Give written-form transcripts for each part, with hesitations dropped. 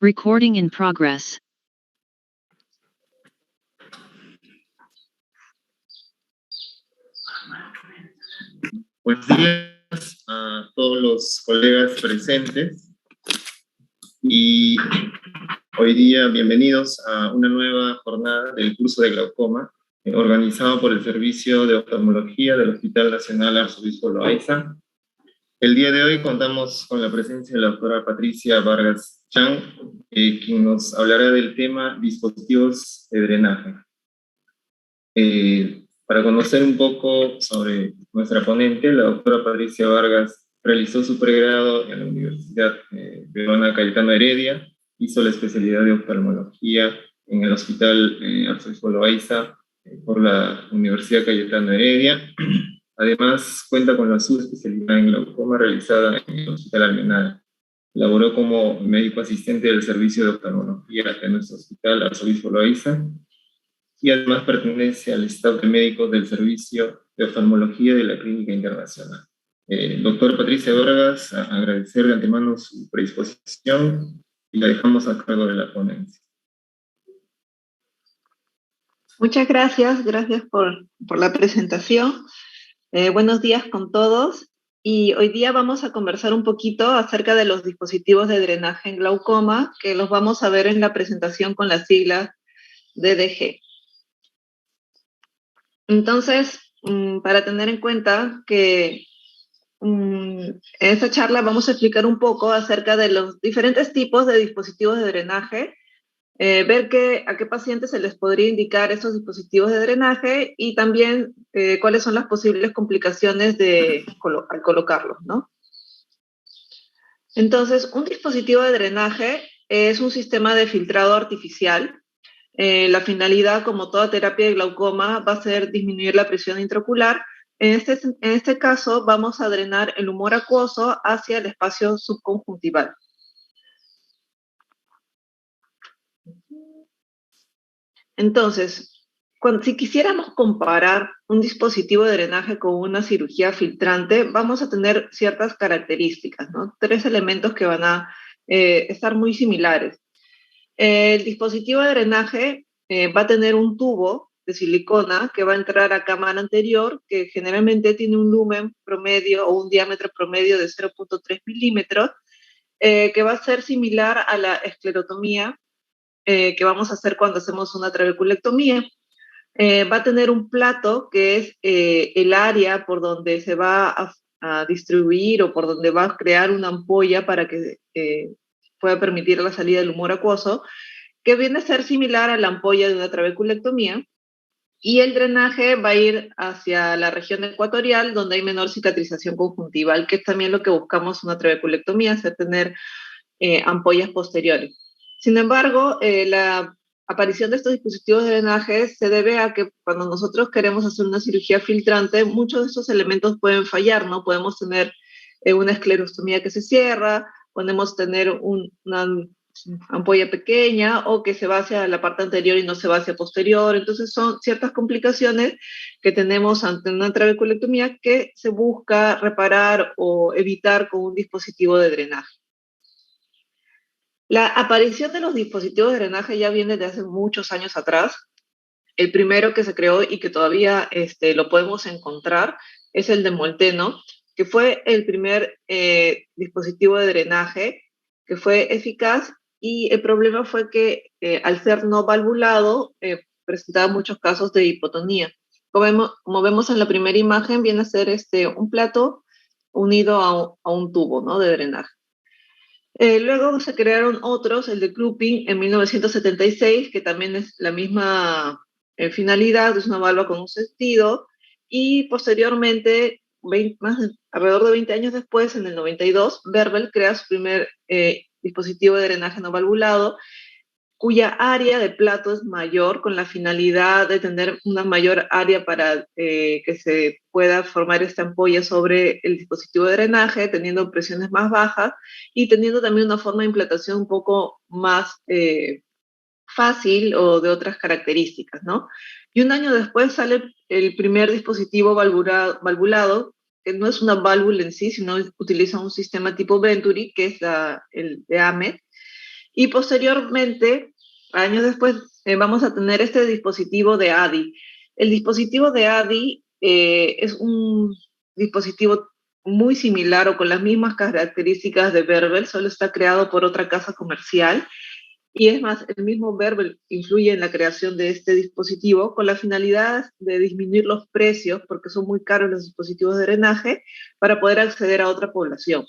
Recording in progress. Buenos días a todos los colegas presentes y hoy día bienvenidos a una nueva jornada del curso de glaucoma organizado por el Servicio de Oftalmología del Hospital Nacional Arzobispo Loaiza. El día de hoy contamos con la presencia de la doctora Patricia Vargas Chang, quien nos hablará del tema dispositivos de drenaje. Para conocer un poco sobre nuestra ponente, la doctora Patricia Vargas realizó su pregrado en la Universidad Peruana Cayetano Heredia, hizo la especialidad de oftalmología en el Hospital Arzobispo Loaiza por la Universidad Cayetano Heredia. Además, cuenta con la subespecialidad en glaucoma realizada en el Hospital Almenara. Laboró como médico asistente del servicio de oftalmología de nuestro Hospital Arzobispo Loaiza y además pertenece al staff de médicos del Servicio de Oftalmología de la Clínica Internacional. Doctor Patricia Vargas, agradecer de antemano su predisposición y la dejamos a cargo de la ponencia. Muchas gracias por la presentación. Buenos días con todos. Y hoy día vamos a conversar un poquito acerca de los dispositivos de drenaje en glaucoma, que los vamos a ver en la presentación con las siglas DDG. Entonces, para tener en cuenta que en esta charla vamos a explicar un poco acerca de los diferentes tipos de dispositivos de drenaje, ver a qué pacientes se les podría indicar estos dispositivos de drenaje y también cuáles son las posibles complicaciones al colocarlos, ¿no? Entonces, un dispositivo de drenaje es un sistema de filtrado artificial. La finalidad, como toda terapia de glaucoma, va a ser disminuir la presión intraocular. En este caso, vamos a drenar el humor acuoso hacia el espacio subconjuntival. Entonces, si quisiéramos comparar un dispositivo de drenaje con una cirugía filtrante, vamos a tener ciertas características, ¿no? 3 elementos que van a estar muy similares. El dispositivo de drenaje va a tener un tubo de silicona que va a entrar a cámara anterior, que generalmente tiene un lumen promedio o un diámetro promedio de 0.3 milímetros, que va a ser similar a la esclerotomía que vamos a hacer cuando hacemos una trabeculectomía. Va a tener un plato que es el área por donde se va a distribuir o por donde va a crear una ampolla para que pueda permitir la salida del humor acuoso, que viene a ser similar a la ampolla de una trabeculectomía, y el drenaje va a ir hacia la región ecuatorial, donde hay menor cicatrización conjuntival, que es también lo que buscamos en una trabeculectomía, hacer tener ampollas posteriores. Sin embargo, la aparición de estos dispositivos de drenaje se debe a que cuando nosotros queremos hacer una cirugía filtrante, muchos de estos elementos pueden fallar, ¿no? Podemos tener una esclerostomía que se cierra, podemos tener una ampolla pequeña o que se va hacia la parte anterior y no se va hacia posterior. Entonces son ciertas complicaciones que tenemos ante una trabeculectomía que se busca reparar o evitar con un dispositivo de drenaje. La aparición de los dispositivos de drenaje ya viene de hace muchos años atrás. El primero que se creó y que todavía lo podemos encontrar es el de Molteno, que fue el primer dispositivo de drenaje que fue eficaz, y el problema fue que al ser no valvulado presentaba muchos casos de hipotonía. Como vemos en la primera imagen, viene a ser un plato unido a un tubo, ¿no?, de drenaje. Luego se crearon otros, el de Klupping en 1976, que también es la misma finalidad, es una válvula con un sentido, y posteriormente, alrededor de 20 años después, en el 92, Berbel crea su primer dispositivo de drenaje no valvulado, cuya área de plato es mayor, con la finalidad de tener una mayor área para que se pueda formar esta ampolla sobre el dispositivo de drenaje, teniendo presiones más bajas y teniendo también una forma de implantación un poco más fácil o de otras características, ¿no? Y un año después sale el primer dispositivo valvulado, que no es una válvula en sí, sino utiliza un sistema tipo Venturi, que es el de AMED, Y posteriormente, años después, vamos a tener este dispositivo de ADI. El dispositivo de ADI es un dispositivo muy similar o con las mismas características de Verbel, solo está creado por otra casa comercial. Y es más, el mismo Verbel influye en la creación de este dispositivo con la finalidad de disminuir los precios, porque son muy caros los dispositivos de drenaje, para poder acceder a otra población.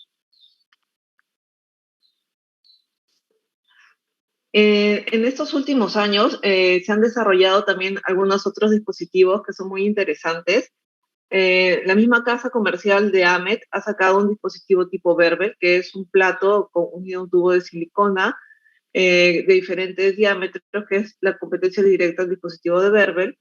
En estos últimos años se han desarrollado también algunos otros dispositivos que son muy interesantes. La misma casa comercial de Amet ha sacado un dispositivo tipo Verbel, que es un plato unido a un tubo de silicona de diferentes diámetros, que es la competencia directa del dispositivo de Verbel.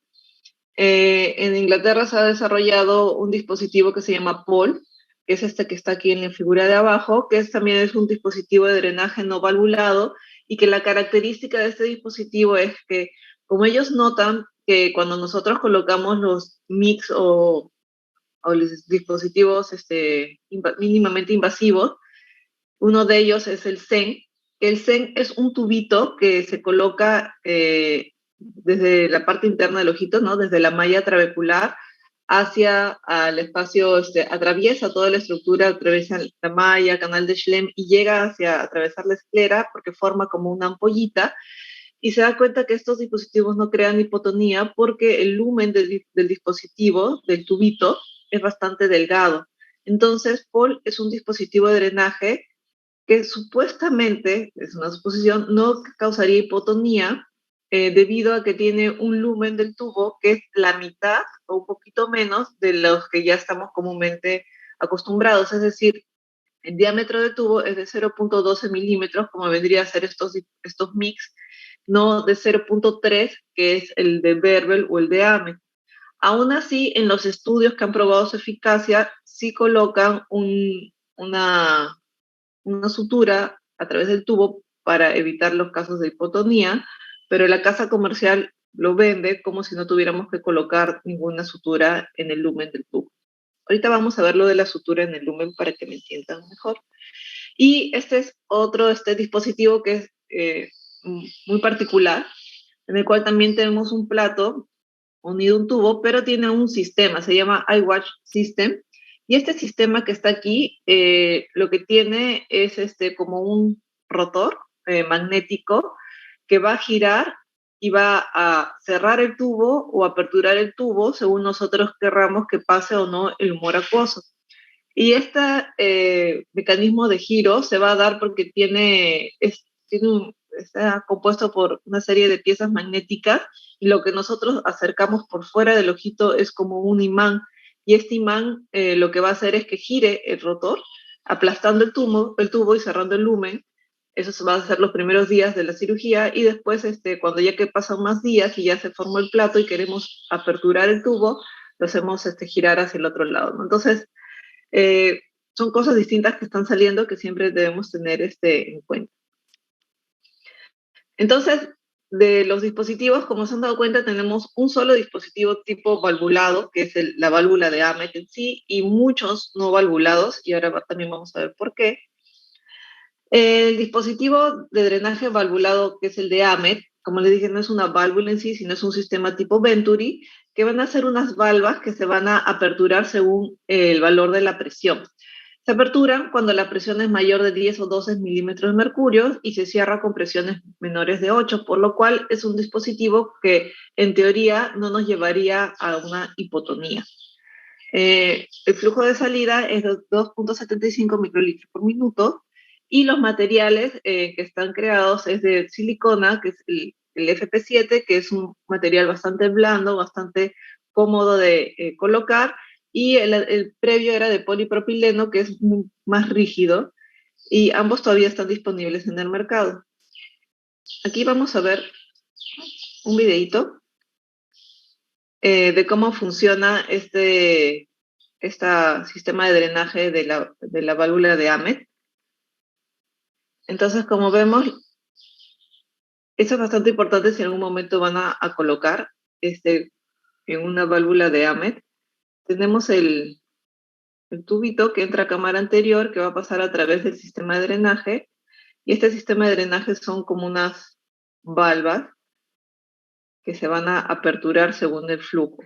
En Inglaterra se ha desarrollado un dispositivo que se llama POL, que es este que está aquí en la figura de abajo, que también es un dispositivo de drenaje no valvulado y que la característica de este dispositivo es que, como ellos notan que cuando nosotros colocamos los mix o los dispositivos mínimamente invasivos, uno de ellos es el SEN. El SEN es un tubito que se coloca desde la parte interna del ojito, ¿no? Desde la malla trabecular hacia el espacio, atraviesa toda la estructura, atraviesa la malla, canal de Schlemm y llega hacia atravesar la esclera porque forma como una ampollita y se da cuenta que estos dispositivos no crean hipotonía porque el lumen del dispositivo, del tubito, es bastante delgado. Entonces, POL es un dispositivo de drenaje que supuestamente, es una suposición, no causaría hipotonía debido a que tiene un lumen del tubo que es la mitad o un poquito menos de los que ya estamos comúnmente acostumbrados. Es decir, el diámetro de tubo es de 0.12 milímetros, como vendría a ser estos mix, no de 0.3, que es el de Verbel o el de AME. Aún así, en los estudios que han probado su eficacia, sí colocan una sutura a través del tubo para evitar los casos de hipotonía, pero la casa comercial lo vende como si no tuviéramos que colocar ninguna sutura en el lumen del tubo. Ahorita vamos a ver lo de la sutura en el lumen para que me entiendan mejor. Y este es otro dispositivo que es muy particular, en el cual también tenemos un plato unido a un tubo, pero tiene un sistema, se llama iWatch System. Y este sistema que está aquí, lo que tiene es como un rotor magnético que va a girar y va a cerrar el tubo o aperturar el tubo según nosotros querramos que pase o no el humor acuoso. Y este mecanismo de giro se va a dar porque está compuesto por una serie de piezas magnéticas y lo que nosotros acercamos por fuera del ojito es como un imán. Y este imán lo que va a hacer es que gire el rotor, aplastando el tubo y cerrando el lumen. Eso se va a hacer los primeros días de la cirugía y después, cuando ya que pasan más días y ya se formó el plato y queremos aperturar el tubo, lo hacemos girar hacia el otro lado, ¿no? Entonces, eh, son cosas distintas que están saliendo que siempre debemos tener en cuenta. Entonces, de los dispositivos, como se han dado cuenta, tenemos un solo dispositivo tipo valvulado, que es la válvula de Amet en sí, y muchos no valvulados, y ahora también vamos a ver por qué. El dispositivo de drenaje valvulado, que es el de Amet, como les dije, no es una válvula en sí, sino es un sistema tipo Venturi, que van a ser unas valvas que se van a aperturar según el valor de la presión. Se aperturan cuando la presión es mayor de 10 o 12 milímetros de mercurio y se cierra con presiones menores de 8, por lo cual es un dispositivo que en teoría no nos llevaría a una hipotonía. El flujo de salida es de 2.75 microlitros por minuto y los materiales que están creados es de silicona, que es el FP7, que es un material bastante blando, bastante cómodo de colocar, y el previo era de polipropileno, que es más rígido, y ambos todavía están disponibles en el mercado. Aquí vamos a ver un videito de cómo funciona este sistema de drenaje de la válvula de Amet. Entonces, como vemos, eso es bastante importante si en algún momento van a colocar en una válvula de Amet. Tenemos el tubito que entra a cámara anterior, que va a pasar a través del sistema de drenaje, Y este sistema de drenaje son como unas valvas que se van a aperturar según el flujo.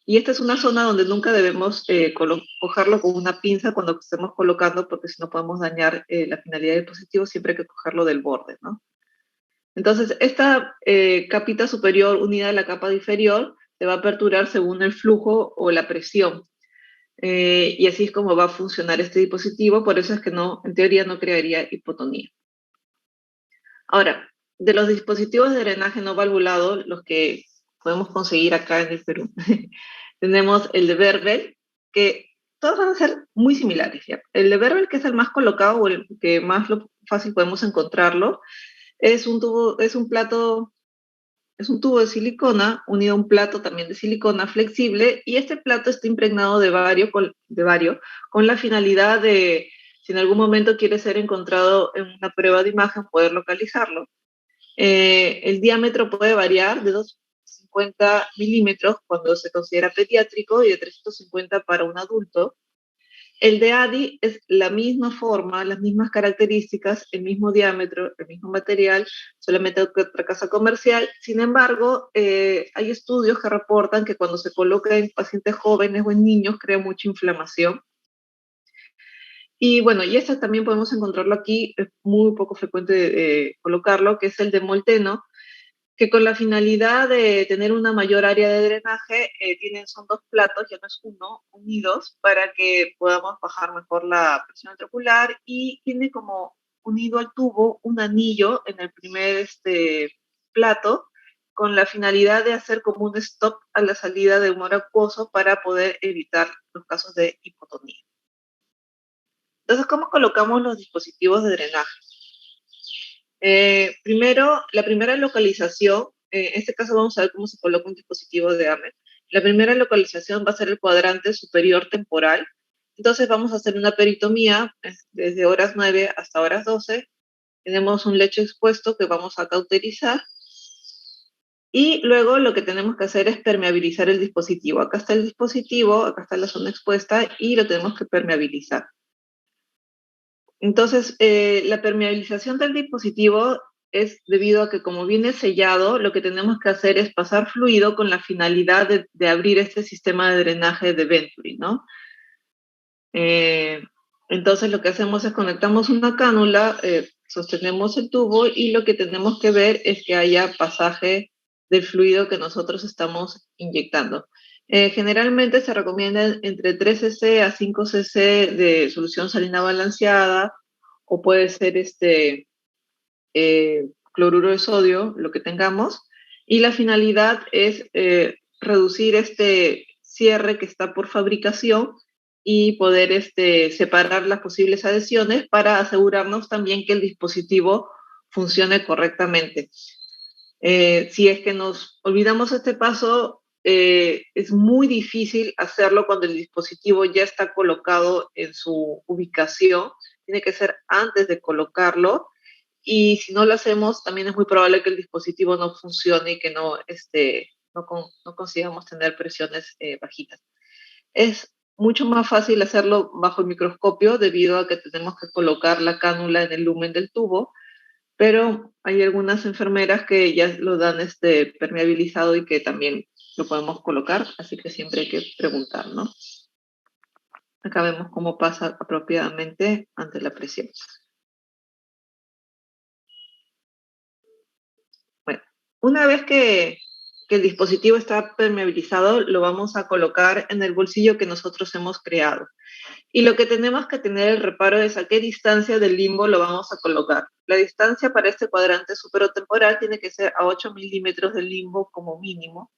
Y esta es una zona donde nunca debemos cogerlo con una pinza cuando estemos colocando, porque si no podemos dañar la finalidad del dispositivo, siempre hay que cogerlo del borde, ¿no? Entonces, esta capita superior unida a la capa inferior se va a aperturar según el flujo o la presión. Y así es como va a funcionar este dispositivo, por eso es que no, en teoría no crearía hipotonía. Ahora, de los dispositivos de drenaje no valvulado, los que podemos conseguir acá en el Perú, tenemos el de Berbel, que todos van a ser muy similares, ¿ya? El de Berbel, que es el más colocado o el que más fácil podemos encontrarlo, es un tubo, es un tubo de silicona unido a un plato también de silicona flexible, y este plato está impregnado de bario con la finalidad de, si en algún momento quiere ser encontrado en una prueba de imagen, poder localizarlo. El diámetro puede variar de 250 milímetros cuando se considera pediátrico y de 350 para un adulto. El de ADI es la misma forma, las mismas características, el mismo diámetro, el mismo material, solamente otra casa comercial. Sin embargo, hay estudios que reportan que cuando se coloca en pacientes jóvenes o en niños crea mucha inflamación. Y bueno, y este también podemos encontrarlo aquí, es muy poco frecuente colocarlo, que es el de Molteno, que con la finalidad de tener una mayor área de drenaje, son dos platos, ya no es uno, unidos, para que podamos bajar mejor la presión intraocular, y tiene como unido al tubo un anillo en el primer plato, con la finalidad de hacer como un stop a la salida de humor acuoso para poder evitar los casos de hipotonía. Entonces, ¿cómo colocamos los dispositivos de drenaje? Primero, la primera localización, en este caso vamos a ver cómo se coloca un dispositivo de AMED. La primera localización va a ser el cuadrante superior temporal. Entonces vamos a hacer una peritomía desde horas 9 hasta horas 12. Tenemos un lecho expuesto que vamos a cauterizar. Y luego lo que tenemos que hacer es permeabilizar el dispositivo. Acá está el dispositivo, acá está la zona expuesta y lo tenemos que permeabilizar. Entonces, la permeabilización del dispositivo es debido a que, como viene sellado, lo que tenemos que hacer es pasar fluido con la finalidad de abrir este sistema de drenaje de Venturi, ¿no? Entonces, lo que hacemos es conectamos una cánula, sostenemos el tubo, y lo que tenemos que ver es que haya pasaje del fluido que nosotros estamos inyectando. Generalmente se recomienda entre 3 cc a 5 cc de solución salina balanceada, o puede ser cloruro de sodio, lo que tengamos, y la finalidad es reducir este cierre que está por fabricación y poder separar las posibles adhesiones para asegurarnos también que el dispositivo funcione correctamente. Si es que nos olvidamos este paso, es muy difícil hacerlo cuando el dispositivo ya está colocado en su ubicación. Tiene que ser antes de colocarlo, y si no lo hacemos, también es muy probable que el dispositivo no funcione y que no consigamos tener presiones bajitas. Es mucho más fácil hacerlo bajo el microscopio debido a que tenemos que colocar la cánula en el lumen del tubo, pero hay algunas enfermeras que ya lo dan permeabilizado y que también lo podemos colocar, así que siempre hay que preguntar, ¿no? Acá vemos cómo pasa apropiadamente ante la presión. Bueno, una vez que el dispositivo está permeabilizado, lo vamos a colocar en el bolsillo que nosotros hemos creado. Y lo que tenemos que tener el reparo es a qué distancia del limbo lo vamos a colocar. La distancia para este cuadrante superotemporal tiene que ser a 8 milímetros del limbo como mínimo.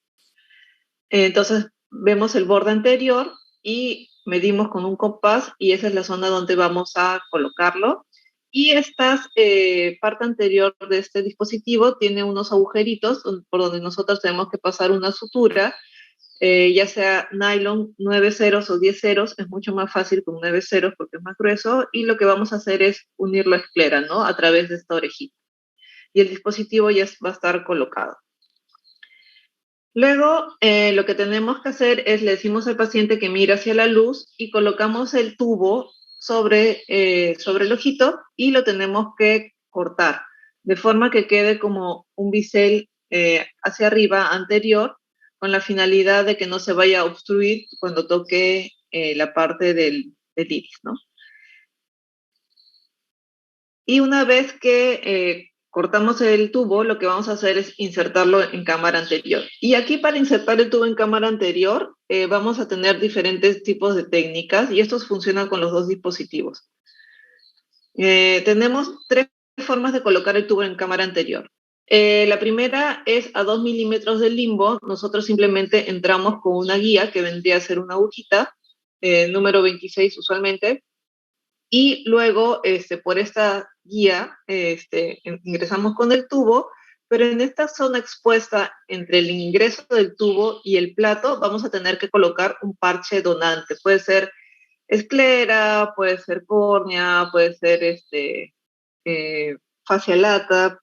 Entonces, vemos el borde anterior y medimos con un compás, y esa es la zona donde vamos a colocarlo. Y esta parte anterior de este dispositivo tiene unos agujeritos por donde nosotros tenemos que pasar una sutura, ya sea nylon 9 ceros o 10 ceros. Es mucho más fácil con 9 ceros porque es más grueso, y lo que vamos a hacer es unirlo a esclera, ¿no? A través de esta orejita. Y el dispositivo ya va a estar colocado. Luego, lo que tenemos que hacer es, le decimos al paciente que mire hacia la luz y colocamos el tubo sobre el ojito, y lo tenemos que cortar, de forma que quede como un bisel hacia arriba anterior, con la finalidad de que no se vaya a obstruir cuando toque la parte del iris, ¿no? Y una vez que cortamos el tubo, lo que vamos a hacer es insertarlo en cámara anterior. Y aquí para insertar el tubo en cámara anterior, vamos a tener diferentes tipos de técnicas y estos funcionan con los dos dispositivos. Tenemos tres formas de colocar el tubo en cámara anterior. La primera es a 2 milímetros del limbo. Nosotros simplemente entramos con una guía que vendría a ser una agujita, número 26 usualmente, y luego por esta guía ingresamos con el tubo, pero en esta zona expuesta entre el ingreso del tubo y el plato vamos a tener que colocar un parche donante. Puede ser esclera, puede ser córnea, puede ser fascia lata,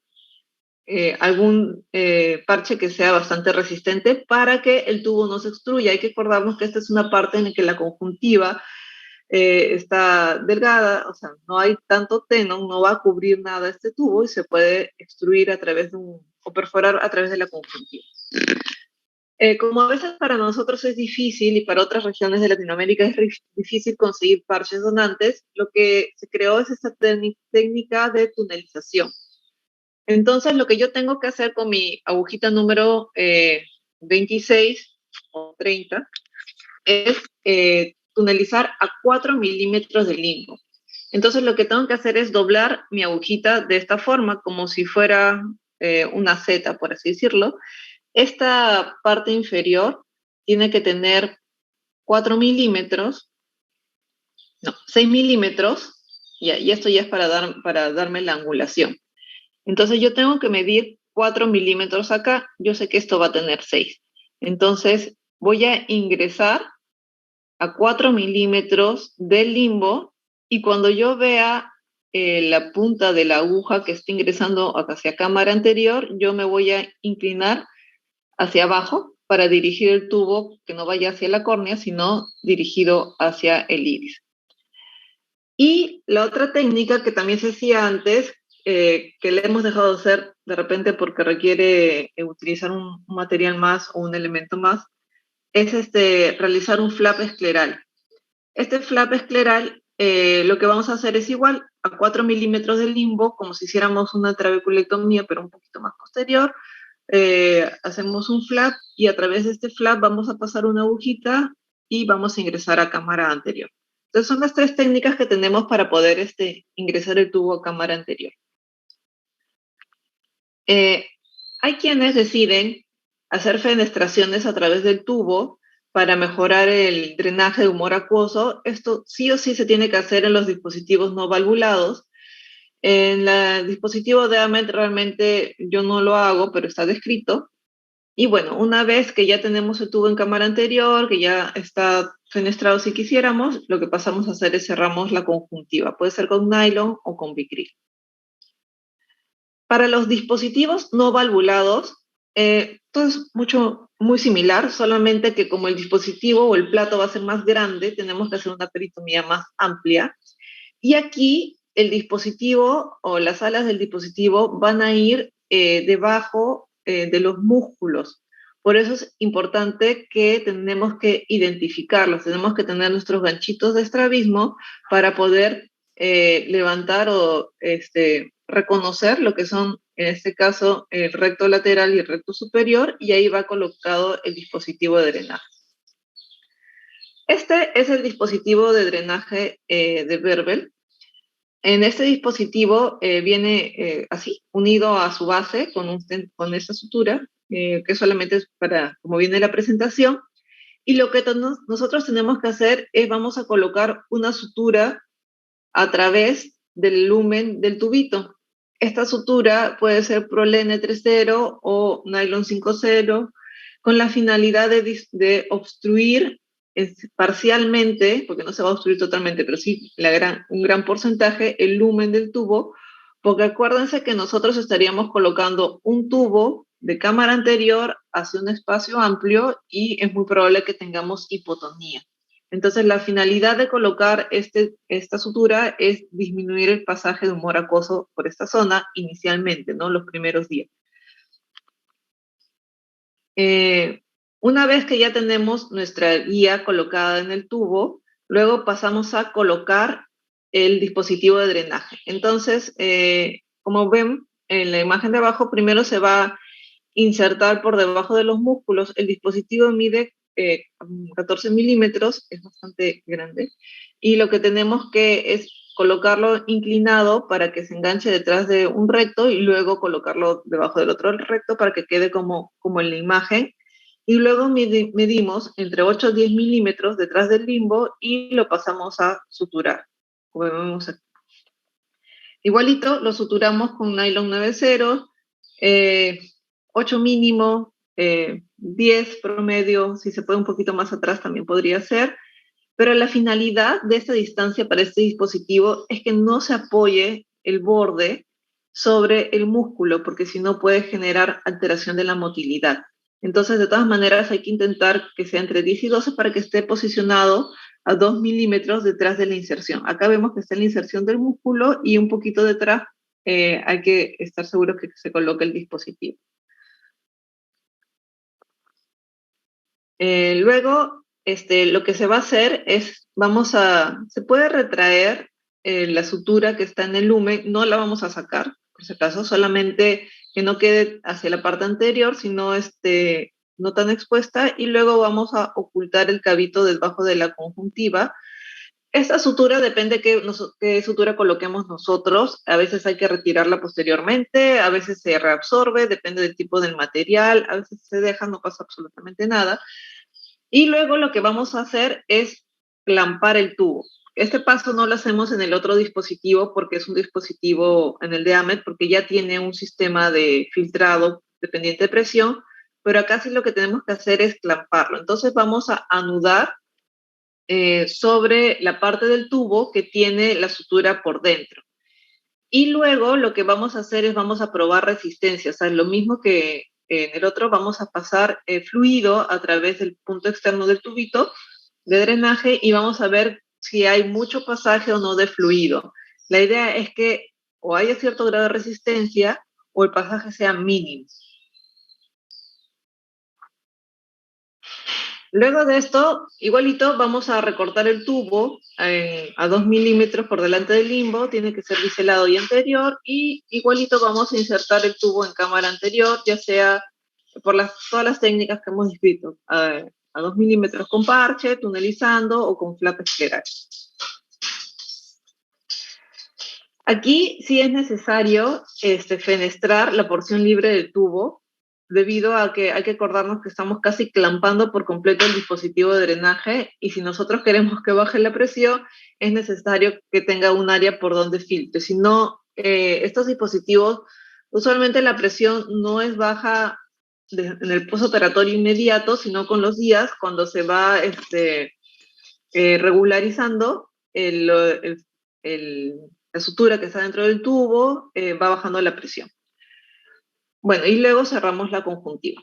algún parche que sea bastante resistente para que el tubo no se extruya. Hay que acordarnos que esta es una parte en la que la conjuntiva está delgada, o sea, no hay tanto tenón, no va a cubrir nada este tubo y se puede extruir a través de o perforar a través de la conjuntiva. Como a veces para nosotros es difícil y para otras regiones de Latinoamérica es difícil conseguir parches donantes, lo que se creó es esta técnica de tunelización. Entonces, lo que yo tengo que hacer con mi agujita número 26 o 30 es tunelizar a 4 milímetros de limbo. Entonces, lo que tengo que hacer es doblar mi agujita de esta forma, como si fuera una Z, por así decirlo. Esta parte inferior tiene que tener 4 milímetros, no, 6 milímetros, y esto ya es para darme la angulación. Entonces yo tengo que medir 4 milímetros acá, yo sé que esto va a tener 6. Entonces voy a ingresar a 4 milímetros del limbo y cuando yo vea la punta de la aguja que está ingresando hacia cámara anterior, yo me voy a inclinar hacia abajo para dirigir el tubo que no vaya hacia la córnea, sino dirigido hacia el iris. Y la otra técnica que también se hacía antes, que le hemos dejado de hacer de repente porque requiere utilizar un material más o un elemento más, es realizar un flap escleral. Este flap escleral, lo que vamos a hacer es igual, a 4 milímetros del limbo, como si hiciéramos una trabeculectomía, pero un poquito más posterior. Hacemos un flap y a través de este flap vamos a pasar una agujita y vamos a ingresar a cámara anterior. Entonces son las tres técnicas que tenemos para poder ingresar el tubo a cámara anterior. Hay quienes deciden hacer fenestraciones a través del tubo para mejorar el drenaje de humor acuoso. Esto sí o sí se tiene que hacer en los dispositivos no valvulados. En el dispositivo de AMED realmente yo no lo hago, pero está descrito. Y bueno, una vez que ya tenemos el tubo en cámara anterior, que ya está fenestrado si quisiéramos, lo que pasamos a hacer es cerramos la conjuntiva. Puede ser con nylon o con Vicryl. Para los dispositivos no valvulados, todo es muy similar, solamente que como el dispositivo o el plato va a ser más grande, tenemos que hacer una peritomía más amplia. Y aquí el dispositivo o las alas del dispositivo van a ir debajo de los músculos. Por eso es importante que tenemos que identificarlos, tenemos que tener nuestros ganchitos de estrabismo para poder levantar o reconocer lo que son, en este caso, el recto lateral y el recto superior, y ahí va colocado el dispositivo de drenaje. Este es el dispositivo de drenaje de Berbel. En este dispositivo viene así, unido a su base con esta sutura, que solamente es para, como viene la presentación, y lo que nosotros tenemos que hacer es vamos a colocar una sutura a través del lumen del tubito. Esta sutura puede ser Prolene 3.0 o Nylon 5.0, con la finalidad de obstruir parcialmente, porque no se va a obstruir totalmente, pero sí un gran porcentaje, el lumen del tubo, porque acuérdense que nosotros estaríamos colocando un tubo de cámara anterior hacia un espacio amplio y es muy probable que tengamos hipotonía. Entonces, la finalidad de colocar esta sutura es disminuir el pasaje de humor acuoso por esta zona inicialmente, ¿no? Los primeros días. Una vez que ya tenemos nuestra guía colocada en el tubo, luego pasamos a colocar el dispositivo de drenaje. Entonces, como ven en la imagen de abajo, primero se va a insertar por debajo de los músculos. El dispositivo mide 14 milímetros, es bastante grande, y lo que tenemos que es colocarlo inclinado para que se enganche detrás de un recto y luego colocarlo debajo del otro recto para que quede como en la imagen. Y luego medimos entre 8 y 10 milímetros detrás del limbo y lo pasamos a suturar, como vemos aquí. Igualito lo suturamos con nylon 90, 8 mínimo, 10 promedio, si se puede un poquito más atrás también podría ser, pero la finalidad de esta distancia para este dispositivo es que no se apoye el borde sobre el músculo, porque si no puede generar alteración de la motilidad. Entonces, de todas maneras, hay que intentar que sea entre 10 y 12 para que esté posicionado a 2 milímetros detrás de la inserción. Acá vemos que está la inserción del músculo y un poquito detrás hay que estar seguro que se coloque el dispositivo. Luego, lo que se va a hacer es, se puede retraer la sutura que está en el lumen, no la vamos a sacar, por si acaso, solamente que no quede hacia la parte anterior, sino no tan expuesta, y luego vamos a ocultar el cabito debajo de la conjuntiva. Esta sutura depende qué sutura coloquemos nosotros. A veces hay que retirarla posteriormente, a veces se reabsorbe, depende del tipo del material, a veces se deja, no pasa absolutamente nada. Y luego lo que vamos a hacer es clampar el tubo. Este paso no lo hacemos en el otro dispositivo porque es un dispositivo en el de AMET, porque ya tiene un sistema de filtrado dependiente de presión, pero acá sí lo que tenemos que hacer es clamparlo. Entonces vamos a anudar sobre la parte del tubo que tiene la sutura por dentro. Y luego lo que vamos a hacer es vamos a probar resistencia, o sea, lo mismo que en el otro, vamos a pasar fluido a través del punto externo del tubito de drenaje y vamos a ver si hay mucho pasaje o no de fluido. La idea es que o haya cierto grado de resistencia o el pasaje sea mínimo. Luego de esto, igualito, vamos a recortar el tubo a 2 milímetros por delante del limbo, tiene que ser biselado y anterior, y igualito vamos a insertar el tubo en cámara anterior, ya sea por todas las técnicas que hemos descrito, a 2 milímetros con parche, tunelizando o con flap escleral. Aquí sí es necesario fenestrar la porción libre del tubo, debido a que hay que acordarnos que estamos casi clampando por completo el dispositivo de drenaje y si nosotros queremos que baje la presión, es necesario que tenga un área por donde filtre. Si no, estos dispositivos, usualmente la presión no es baja en el postoperatorio inmediato, sino con los días, cuando se va regularizando la sutura que está dentro del tubo, va bajando la presión. Bueno, y luego cerramos la conjuntiva.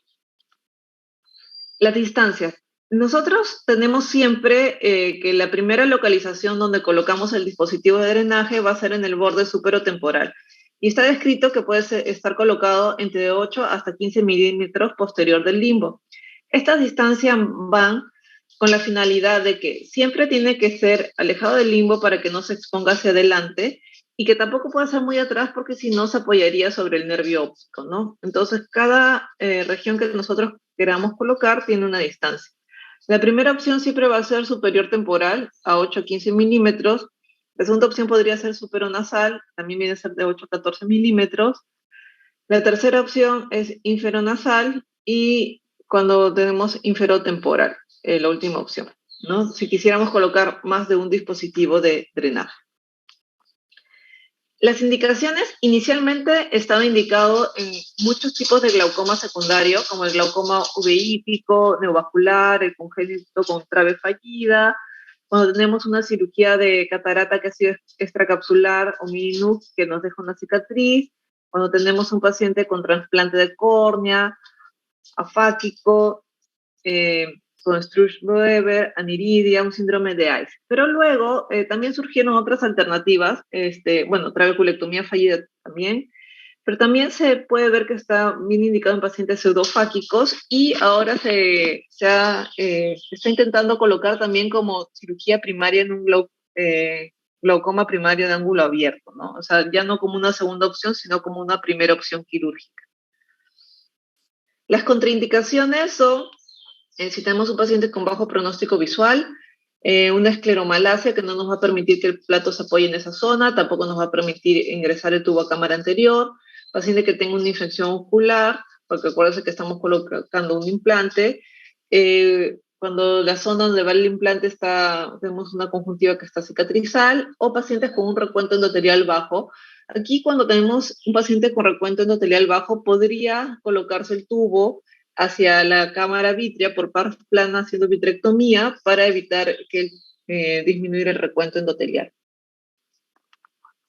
Las distancias. Nosotros tenemos siempre que la primera localización donde colocamos el dispositivo de drenaje va a ser en el borde superotemporal. Y está descrito que puede estar colocado entre 8 hasta 15 milímetros posterior del limbo. Estas distancias van con la finalidad de que siempre tiene que ser alejado del limbo para que no se exponga hacia adelante y que tampoco puede ser muy atrás porque si no se apoyaría sobre el nervio óptico, ¿no? Entonces, cada región que nosotros queramos colocar tiene una distancia. La primera opción siempre va a ser superior temporal, a 8 a 15 milímetros. La segunda opción podría ser superonasal, también viene a ser de 8 a 14 milímetros. La tercera opción es inferonasal y cuando tenemos inferotemporal, la última opción, ¿no? Si quisiéramos colocar más de un dispositivo de drenaje. Las indicaciones inicialmente estaba indicado en muchos tipos de glaucoma secundario, como el glaucoma uveítico, neovascular, el congénito con trave fallida, cuando tenemos una cirugía de catarata que ha sido extracapsular o minus que nos deja una cicatriz, cuando tenemos un paciente con trasplante de córnea, afáquico, con Sturge-Weber, aniridia, un síndrome de ICE. Pero luego también surgieron otras alternativas, trabeculectomía fallida también, pero también se puede ver que está bien indicado en pacientes pseudofáquicos y ahora se está intentando colocar también como cirugía primaria en un glaucoma primario de ángulo abierto, ¿no? O sea, ya no como una segunda opción, sino como una primera opción quirúrgica. Las contraindicaciones son, si tenemos un paciente con bajo pronóstico visual, una escleromalacia que no nos va a permitir que el plato se apoye en esa zona, tampoco nos va a permitir ingresar el tubo a cámara anterior, paciente que tenga una infección ocular, porque acuérdense que estamos colocando un implante, cuando la zona donde va el implante tenemos una conjuntiva que está cicatrizal, o pacientes con un recuento endotelial bajo. Aquí cuando tenemos un paciente con recuento endotelial bajo, podría colocarse el tubo hacia la cámara vítrea por par plana haciendo vitrectomía para evitar disminuir el recuento endotelial.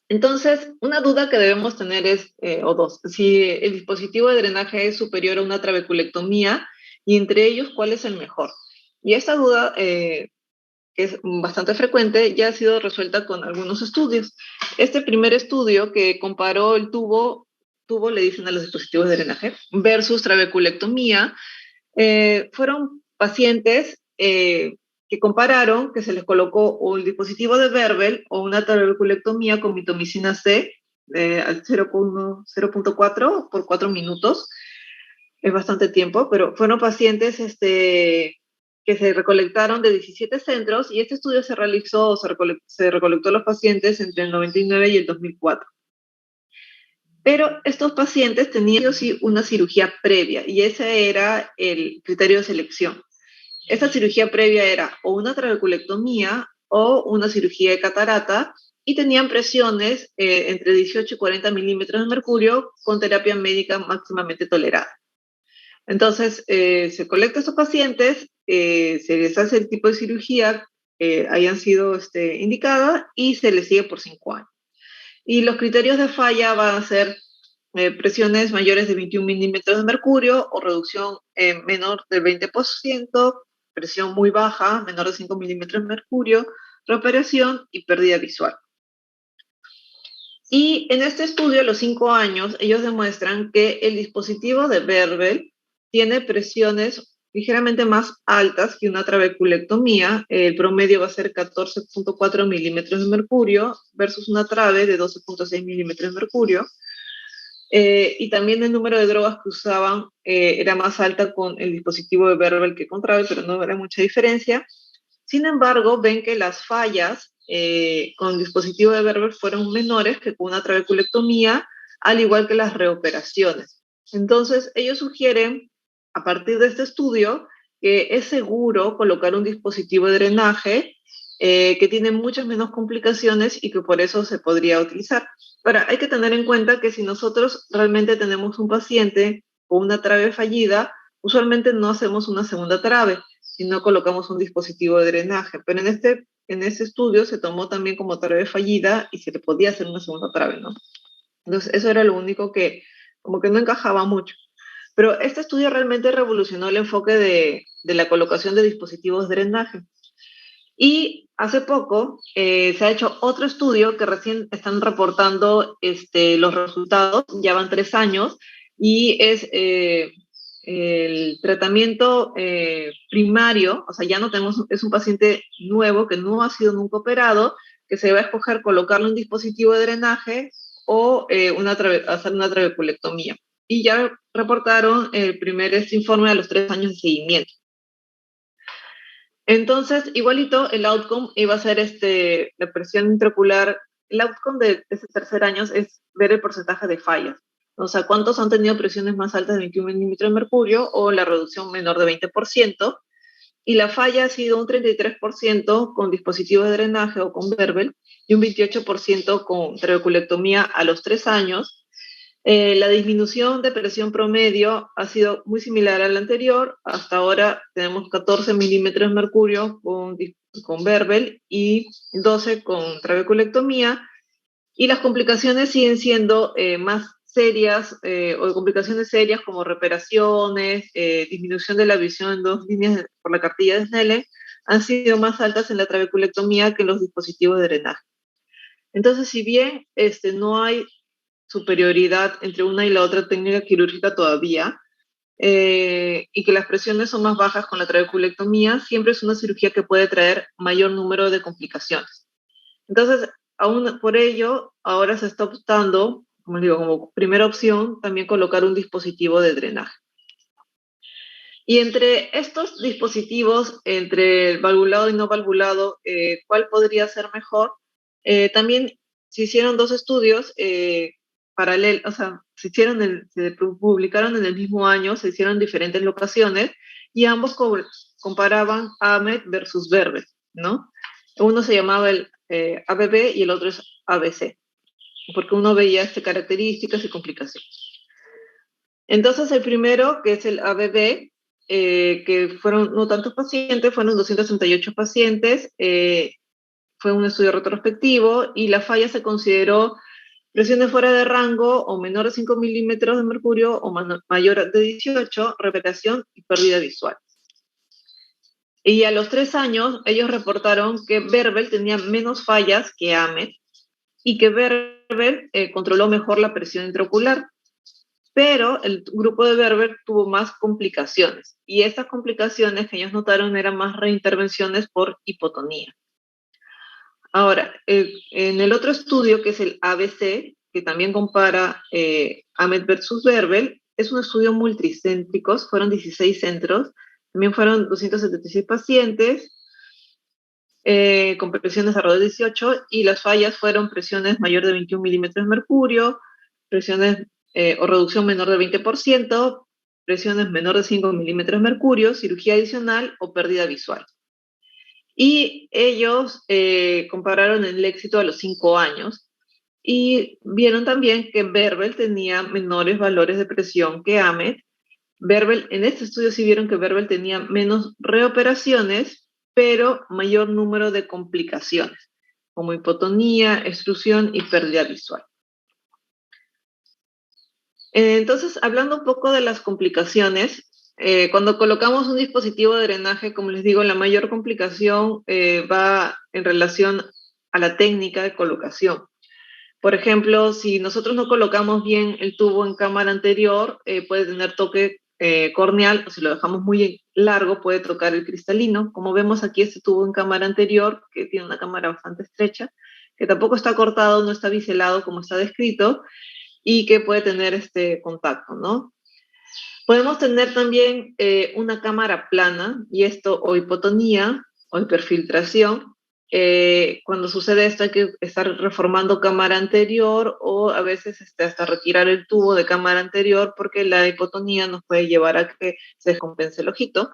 Entonces, una duda que debemos tener es, o dos, si el dispositivo de drenaje es superior a una trabeculectomía y entre ellos, ¿cuál es el mejor? Y esta duda, que es bastante frecuente, ya ha sido resuelta con algunos estudios. Este primer estudio que comparó el tubo le dicen a los dispositivos de drenaje, versus trabeculectomía, fueron pacientes que compararon que se les colocó un dispositivo de Berbel o una trabeculectomía con mitomicina C al 0.4 por 4 minutos. Es bastante tiempo, pero fueron pacientes que se recolectaron de 17 centros y este estudio se recolectó a los pacientes entre el 99 y el 2004. Pero estos pacientes tenían sí una cirugía previa y ese era el criterio de selección. Esta cirugía previa era o una trabeculectomía o una cirugía de catarata y tenían presiones entre 18 y 40 milímetros de mercurio con terapia médica máximamente tolerada. Entonces, se colecta a estos pacientes, se les hace el tipo de cirugía que hayan sido indicada y se les sigue por 5 años. Y los criterios de falla van a ser presiones mayores de 21 milímetros de mercurio o reducción menor del 20%, presión muy baja, menor de 5 milímetros de mercurio, reoperación y pérdida visual. Y en este estudio, a los 5 años, ellos demuestran que el dispositivo de Berbel tiene presiones ligeramente más altas que una trabeculectomía. El promedio va a ser 14.4 milímetros de mercurio versus una trabe de 12.6 milímetros de mercurio. Y también el número de drogas que usaban era más alta con el dispositivo de Berbel que con trabe, pero no era mucha diferencia. Sin embargo, ven que las fallas con el dispositivo de Berbel fueron menores que con una trabeculectomía, al igual que las reoperaciones. Entonces, ellos sugieren, a partir de este estudio, que es seguro colocar un dispositivo de drenaje que tiene muchas menos complicaciones y que por eso se podría utilizar. Ahora, hay que tener en cuenta que si nosotros realmente tenemos un paciente con una trabe fallida, usualmente no hacemos una segunda trabe, sino colocamos un dispositivo de drenaje. Pero en este estudio se tomó también como trabe fallida y se le podía hacer una segunda trabe, ¿no? Entonces, eso era lo único que como que no encajaba mucho. Pero este estudio realmente revolucionó el enfoque de la colocación de dispositivos de drenaje. Y hace poco se ha hecho otro estudio que recién están reportando los resultados, ya van 3 años, y es el tratamiento primario, o sea, ya no tenemos, es un paciente nuevo que no ha sido nunca operado, que se va a escoger colocarle un dispositivo de drenaje o hacer una trabeculectomía. Y ya reportaron el primer informe a los 3 años de seguimiento. Entonces, igualito, el outcome iba a ser la presión intraocular. El outcome de ese tercer año es ver el porcentaje de fallas. O sea, cuántos han tenido presiones más altas de 21 milímetros de mercurio o la reducción menor de 20%. Y la falla ha sido un 33% con dispositivos de drenaje o con Berbel y un 28% con trabeculectomía a los 3 años. La disminución de presión promedio ha sido muy similar a la anterior. Hasta ahora tenemos 14 milímetros de mercurio con Berbel y 12 con trabeculectomía. Y las complicaciones siguen siendo más serias o de complicaciones serias como reparaciones, disminución de la visión en 2 líneas por la cartilla de Snellen, han sido más altas en la trabeculectomía que en los dispositivos de drenaje. Entonces, si bien no hay superioridad entre una y la otra técnica quirúrgica todavía, y que las presiones son más bajas con la trabeculectomía, siempre es una cirugía que puede traer mayor número de complicaciones. Entonces, aún por ello, ahora se está optando, como digo, como primera opción, también colocar un dispositivo de drenaje. Y entre estos dispositivos, entre el valvulado y no valvulado, ¿cuál podría ser mejor? También se hicieron 2 estudios paralelos, o sea, se publicaron en el mismo año, se hicieron en diferentes locaciones, y ambos comparaban AMED versus VERBEL, ¿no? Uno se llamaba el ABB y el otro es ABC, porque uno veía características y complicaciones. Entonces, el primero, que es el ABB, que fueron no tantos pacientes, fueron 238 pacientes, fue un estudio retrospectivo y la falla se consideró presiones fuera de rango o menor de 5 milímetros de mercurio o mayor de 18, repetición y pérdida visual. Y a los 3 años, ellos reportaron que VERBEL tenía menos fallas que AMED y que VERBEL controló mejor la presión intraocular. Pero el grupo de VERBEL tuvo más complicaciones, y estas complicaciones que ellos notaron eran más reintervenciones por hipotonía. Ahora, en el otro estudio, que es el ABC, que también compara AMED versus VERBEL, es un estudio multicéntrico, fueron 16 centros, también fueron 276 pacientes, con presiones alrededor de 18, y las fallas fueron presiones mayor de 21 milímetros de mercurio, presiones o reducción menor del 20%, presiones menor de 5 milímetros de mercurio, cirugía adicional o pérdida visual. Y ellos compararon el éxito a los 5 años y vieron también que VERBEL tenía menores valores de presión que AMED. VERBEL, en este estudio sí vieron que VERBEL tenía menos reoperaciones, pero mayor número de complicaciones, como hipotonía, extrusión y pérdida visual. Entonces, hablando un poco de las complicaciones, cuando colocamos un dispositivo de drenaje, como les digo, la mayor complicación va en relación a la técnica de colocación. Por ejemplo, si nosotros no colocamos bien el tubo en cámara anterior, puede tener toque corneal, o si lo dejamos muy largo, puede tocar el cristalino. Como vemos aquí, este tubo en cámara anterior, que tiene una cámara bastante estrecha, que tampoco está cortado, no está biselado como está descrito, y que puede tener este contacto, ¿no? Podemos tener también una cámara plana, y esto, o hipotonía, o hiperfiltración. Cuando sucede esto hay que estar reformando cámara anterior, o a veces hasta retirar el tubo de cámara anterior, porque la hipotonía nos puede llevar a que se descompense el ojito.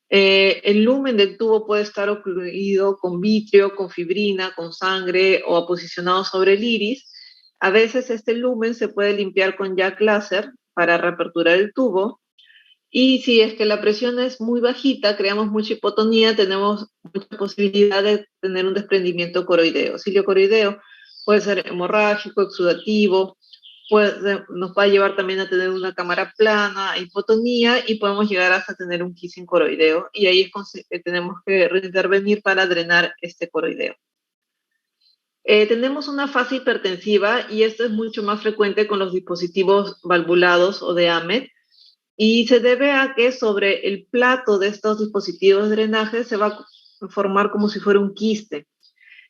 El lumen del tubo puede estar ocluido con vitrio, con fibrina, con sangre o aposicionado sobre el iris. A veces este lumen se puede limpiar con jack láser para reaperturar el tubo. Y si es que la presión es muy bajita, creamos mucha hipotonía, tenemos mucha posibilidad de tener un desprendimiento coroideo. Ciliocoroideo puede ser hemorrágico, exudativo, nos va a llevar también a tener una cámara plana, hipotonía, y podemos llegar hasta tener un kissing coroideo, y ahí tenemos que intervenir para drenar este coroideo. Tenemos una fase hipertensiva, y esto es mucho más frecuente con los dispositivos valvulados o de AMED, y se debe a que sobre el plato de estos dispositivos de drenaje se va a formar como si fuera un quiste.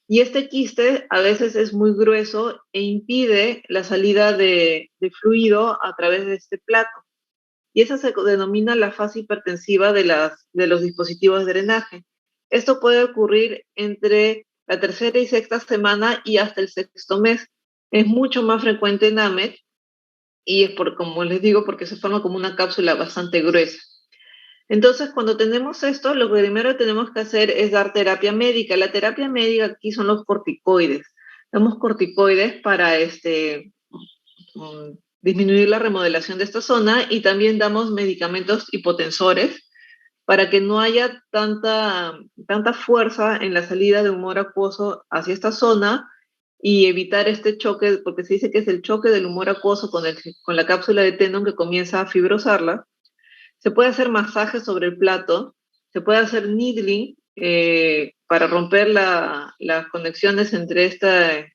Y este quiste a veces es muy grueso e impide la salida de fluido a través de este plato. Y esa se denomina la fase hipertensiva de los dispositivos de drenaje. Esto puede ocurrir entre la tercera y sexta semana y hasta el sexto mes. Es mucho más frecuente en AMED, y es como les digo, porque se forma como una cápsula bastante gruesa. Entonces, cuando tenemos esto, lo que primero tenemos que hacer es dar terapia médica. La terapia médica aquí son los corticoides. Damos corticoides para disminuir la remodelación de esta zona, y también damos medicamentos hipotensores para que no haya tanta fuerza en la salida de humor acuoso hacia esta zona, y evitar este choque, porque se dice que es el choque del humor acuoso con la cápsula de tendón que comienza a fibrosarla. Se puede hacer masaje sobre el plato, se puede hacer needling para romper las conexiones entre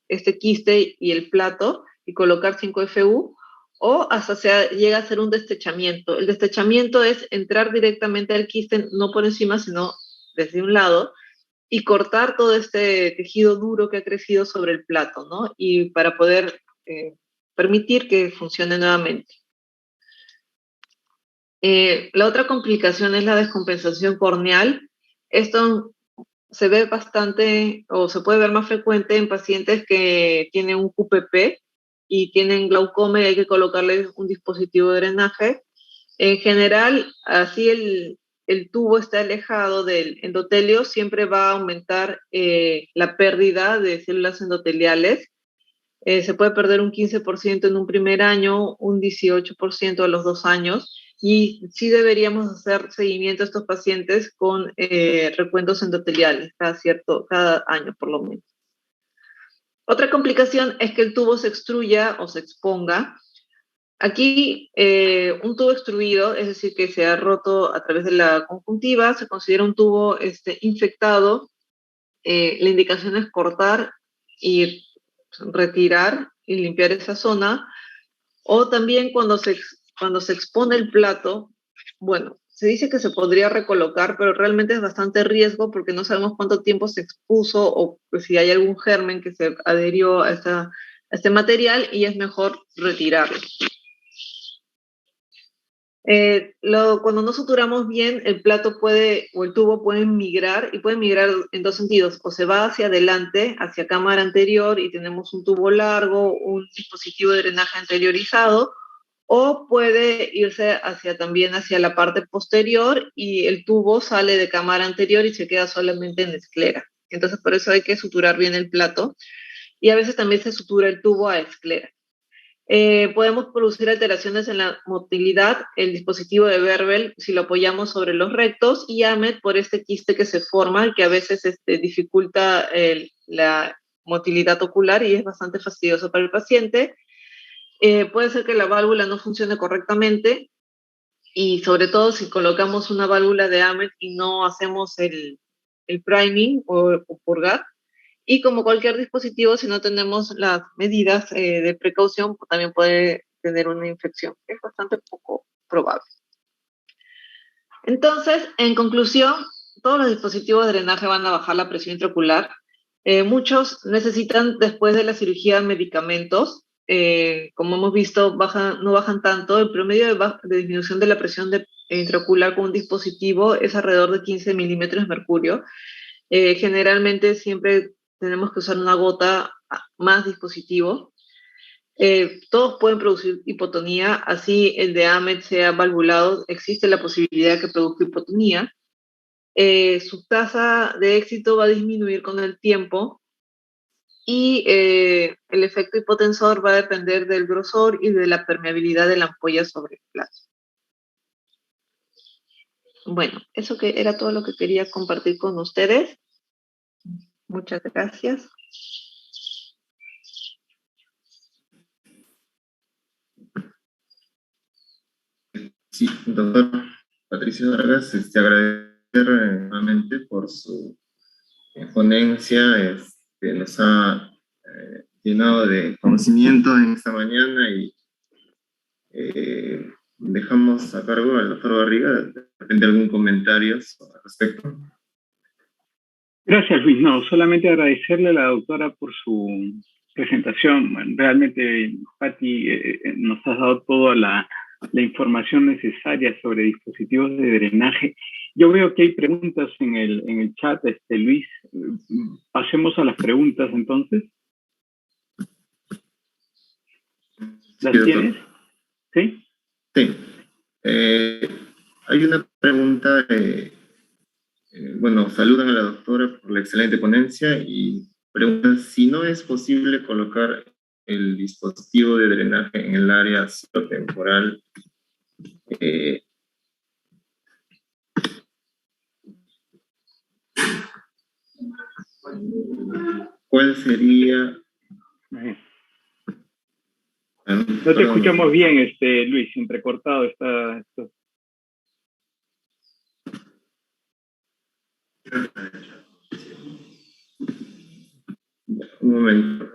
este quiste y el plato y colocar 5FU, o hasta llega a ser un destechamiento. El destechamiento es entrar directamente al quiste, no por encima, sino desde un lado, y cortar todo este tejido duro que ha crecido sobre el plato, ¿no? Y para poder permitir que funcione nuevamente. La otra complicación es la descompensación corneal. Esto se ve bastante o se puede ver más frecuente en pacientes que tienen un QPP y tienen glaucoma y hay que colocarles un dispositivo de drenaje. En general, así el tubo está alejado del endotelio, siempre va a aumentar la pérdida de células endoteliales. Se puede perder un 15% en un primer año, un 18% a los 2 años, y sí deberíamos hacer seguimiento a estos pacientes con recuentos endoteliales cada año por lo menos. Otra complicación es que el tubo se extruya o se exponga. Aquí, un tubo extruido, es decir, que se ha roto a través de la conjuntiva, se considera un tubo infectado. La indicación es cortar y retirar y limpiar esa zona, o también cuando se expone el plato, bueno, se dice que se podría recolocar, pero realmente es bastante riesgo porque no sabemos cuánto tiempo se expuso o pues, si hay algún germen que se adherió a este material y es mejor retirarlo. Cuando no suturamos bien, el plato o el tubo puede migrar, y puede migrar en dos sentidos: o se va hacia adelante, hacia cámara anterior, y tenemos un tubo largo, un dispositivo de drenaje anteriorizado, o puede irse también hacia la parte posterior y el tubo sale de cámara anterior y se queda solamente en esclera. Entonces, por eso hay que suturar bien el plato, y a veces también se sutura el tubo a esclera. Podemos producir alteraciones en la motilidad, el dispositivo de Berbel, si lo apoyamos sobre los rectos, y AMET por este quiste que se forma y que a veces dificulta la motilidad ocular y es bastante fastidioso para el paciente. Puede ser que la válvula no funcione correctamente, y sobre todo si colocamos una válvula de AMET y no hacemos el priming o purgar. Y como cualquier dispositivo, si no tenemos las medidas de precaución, también puede tener una infección. Es bastante poco probable. Entonces, en conclusión, todos los dispositivos de drenaje van a bajar la presión intraocular. Muchos necesitan, después de la cirugía, medicamentos. Como hemos visto, no bajan tanto. El promedio de disminución de la presión intraocular con un dispositivo es alrededor de 15 milímetros de mercurio. Generalmente siempre tenemos que usar una gota más dispositivo. Todos pueden producir hipotonía, así el de AMET sea valvulado, existe la posibilidad que produzca hipotonía. Su tasa de éxito va a disminuir con el tiempo, y el efecto hipotensor va a depender del grosor y de la permeabilidad de la ampolla sobre el plato. Bueno, eso que era todo lo que quería compartir con ustedes. Muchas gracias. Sí, doctor Patricio Vargas, agradecer nuevamente por su ponencia. Nos ha llenado de conocimiento en esta mañana, y dejamos a cargo al doctor Barriga de repente algún comentario al respecto. Gracias, Luis. No, solamente agradecerle a la doctora por su presentación. Bueno, realmente, Patti, nos has dado toda la información necesaria sobre dispositivos de drenaje. Yo veo que hay preguntas en el chat, Luis. Pasemos a las preguntas, entonces. ¿Las Sí, tienes? ¿Sí? Sí. Hay una pregunta. Bueno, saludan a la doctora por la excelente ponencia y preguntan si no es posible colocar el dispositivo de drenaje en el área citotemporal. ¿Cuál sería No te escuchamos bien, Luis, entrecortado está esto. Un momento.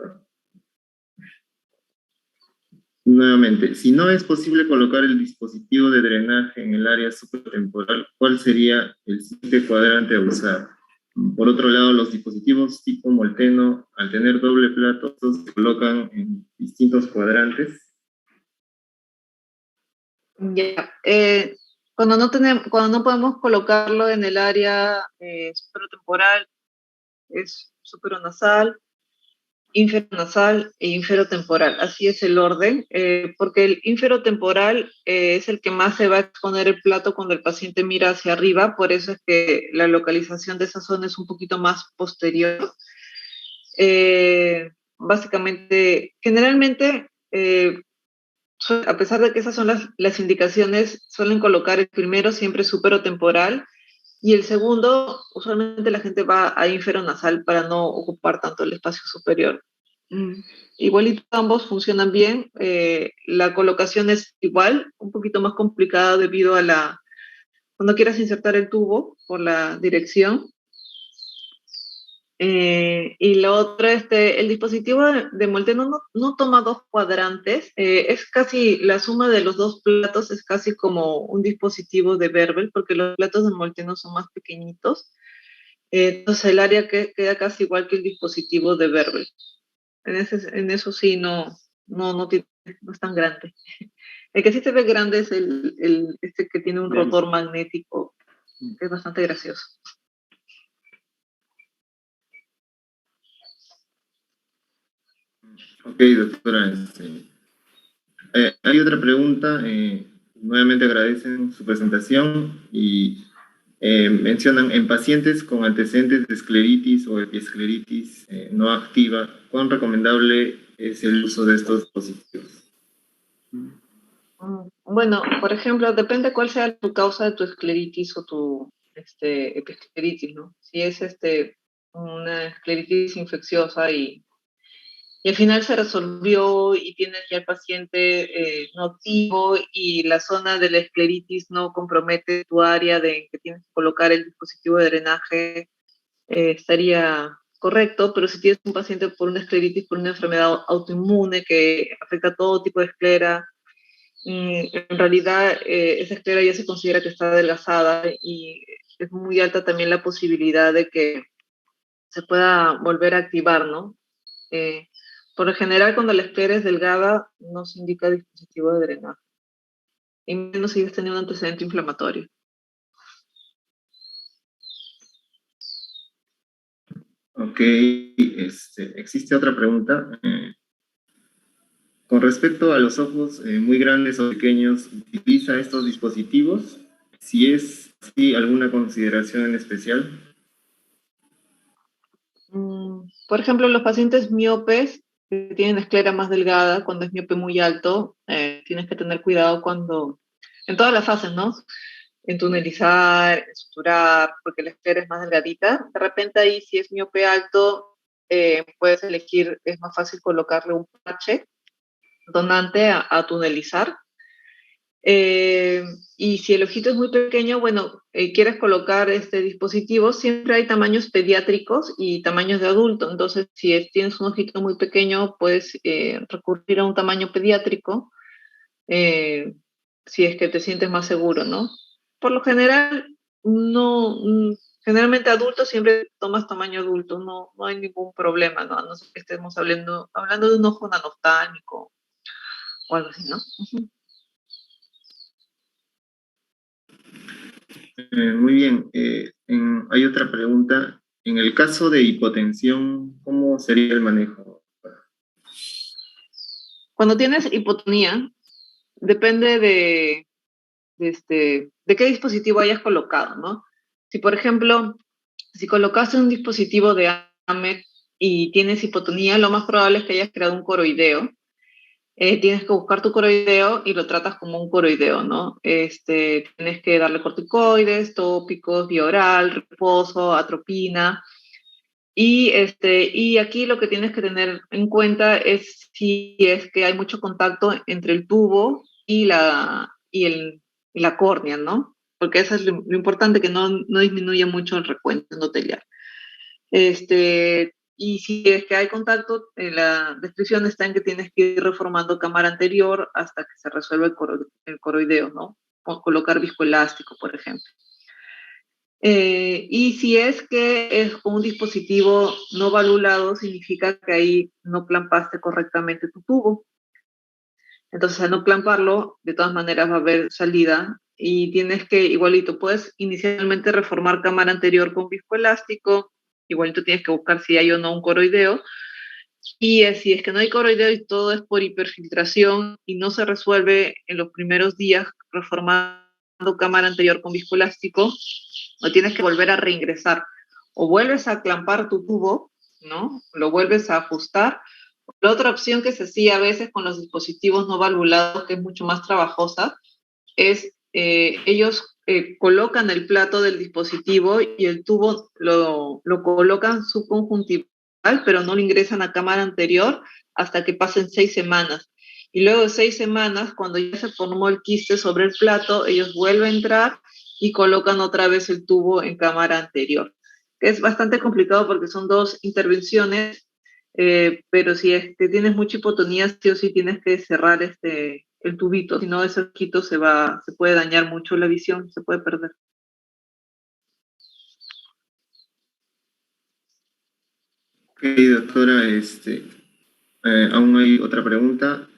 Nuevamente, si no es posible colocar el dispositivo de drenaje en el área supratemporal, ¿cuál sería el siguiente cuadrante a usar? Por otro lado, los dispositivos tipo Molteno, al tener doble plato, estos se colocan en distintos cuadrantes. Ya. Cuando no podemos colocarlo en el área supratemporal, es superonasal, inferonasal e inferotemporal. Así es el orden, porque el inferotemporal es el que más se va a exponer el plato cuando el paciente mira hacia arriba, por eso es que la localización de esa zona es un poquito más posterior. Básicamente, generalmente, a pesar de que esas son las indicaciones, suelen colocar el primero siempre superotemporal y el segundo, usualmente la gente va a inferonasal para no ocupar tanto el espacio superior. Igualito ambos funcionan bien, la colocación es igual, un poquito más complicada debido a cuando quieras insertar el tubo por la dirección. Y lo otro, el dispositivo de Molteno no toma dos cuadrantes, es casi, la suma de los dos platos es casi como un dispositivo de Berbel, porque los platos de Molteno son más pequeñitos, entonces el área queda casi igual que el dispositivo de Berbel. En eso sí, no es tan grande. El que sí se ve grande es este que tiene un rotor magnético, que es bastante gracioso. Ok, doctora. Hay otra pregunta. Nuevamente agradecen su presentación y mencionan en pacientes con antecedentes de escleritis o epiescleritis no activa, ¿cuán recomendable es el uso de estos dispositivos? Bueno, por ejemplo, depende cuál sea tu causa de tu escleritis o tu epiescleritis, ¿no? Si es una escleritis infecciosa y al final se resolvió y tienes ya el paciente no activo y la zona de la escleritis no compromete tu área de que tienes que colocar el dispositivo de drenaje, estaría correcto, pero si tienes un paciente por una escleritis, por una enfermedad autoinmune que afecta a todo tipo de esclera, en realidad esa esclera ya se considera que está adelgazada y es muy alta también la posibilidad de que se pueda volver a activar, ¿no? Por lo general, cuando la esclera es delgada, no se indica dispositivo de drenaje, y menos si has tenido un antecedente inflamatorio. Ok, existe otra pregunta. Con respecto a los ojos muy grandes o pequeños, ¿utiliza estos dispositivos? Si es así, ¿alguna consideración en especial? Por ejemplo, los pacientes miopes que tienen esclera más delgada, cuando es miope muy alto, tienes que tener cuidado en todas las fases, ¿no? En tunelizar, en suturar, porque la esclera es más delgadita. De repente ahí, si es miope alto, puedes elegir, es más fácil colocarle un parche donante a tunelizar. Y si el ojito es muy pequeño, bueno, quieres colocar este dispositivo, siempre hay tamaños pediátricos y tamaños de adulto. Entonces, si tienes un ojito muy pequeño, puedes recurrir a un tamaño pediátrico, si es que te sientes más seguro, ¿no? Por lo general, no, generalmente adultos siempre tomas tamaño adulto, no hay ningún problema, ¿no? A no ser que estemos hablando de un ojo nanoftánico o algo así, ¿no? Muy bien. Hay otra pregunta. En el caso de hipotensión, ¿cómo sería el manejo? Cuando tienes hipotonía, depende de qué dispositivo hayas colocado, ¿no? Si, por ejemplo, si colocaste un dispositivo de AMET y tienes hipotonía, lo más probable es que hayas creado un coroideo. Tienes que buscar tu coroideo y lo tratas como un coroideo, ¿no? Tienes que darle corticoides, tópicos, vía oral, reposo, atropina. Y aquí lo que tienes que tener en cuenta es si es que hay mucho contacto entre el tubo y la córnea, ¿no? Porque eso es lo importante, que no disminuya mucho el recuento endotelial. Y si es que hay contacto, en la descripción está en que tienes que ir reformando cámara anterior hasta que se resuelva el coroideo, ¿no? O colocar viscoelástico, por ejemplo. Y si es que es con un dispositivo no valvulado, significa que ahí no clampaste correctamente tu tubo. Entonces, al no clamparlo, de todas maneras va a haber salida y tienes que, igualito, puedes inicialmente reformar cámara anterior con viscoelástico, igualito tienes que buscar si hay o no un coroideo, y si es que no hay coroideo y todo es por hiperfiltración y no se resuelve en los primeros días reformando cámara anterior con viscoelástico, lo tienes que volver a reingresar. O vuelves a clampar tu tubo, ¿no? Lo vuelves a ajustar. La otra opción que se hacía a veces con los dispositivos no valvulados, que es mucho más trabajosa, es ellos colocan el plato del dispositivo y el tubo lo colocan subconjuntival, pero no lo ingresan a cámara anterior hasta que pasen 6 semanas. Y luego de 6 semanas, cuando ya se formó el quiste sobre el plato, ellos vuelven a entrar y colocan otra vez el tubo en cámara anterior. Es bastante complicado porque son dos intervenciones, pero si es que tienes mucha hipotonía, sí o sí tienes que cerrar el tubito, si no ese quito se puede dañar mucho la visión, se puede perder. Ok, doctora, aún hay otra pregunta.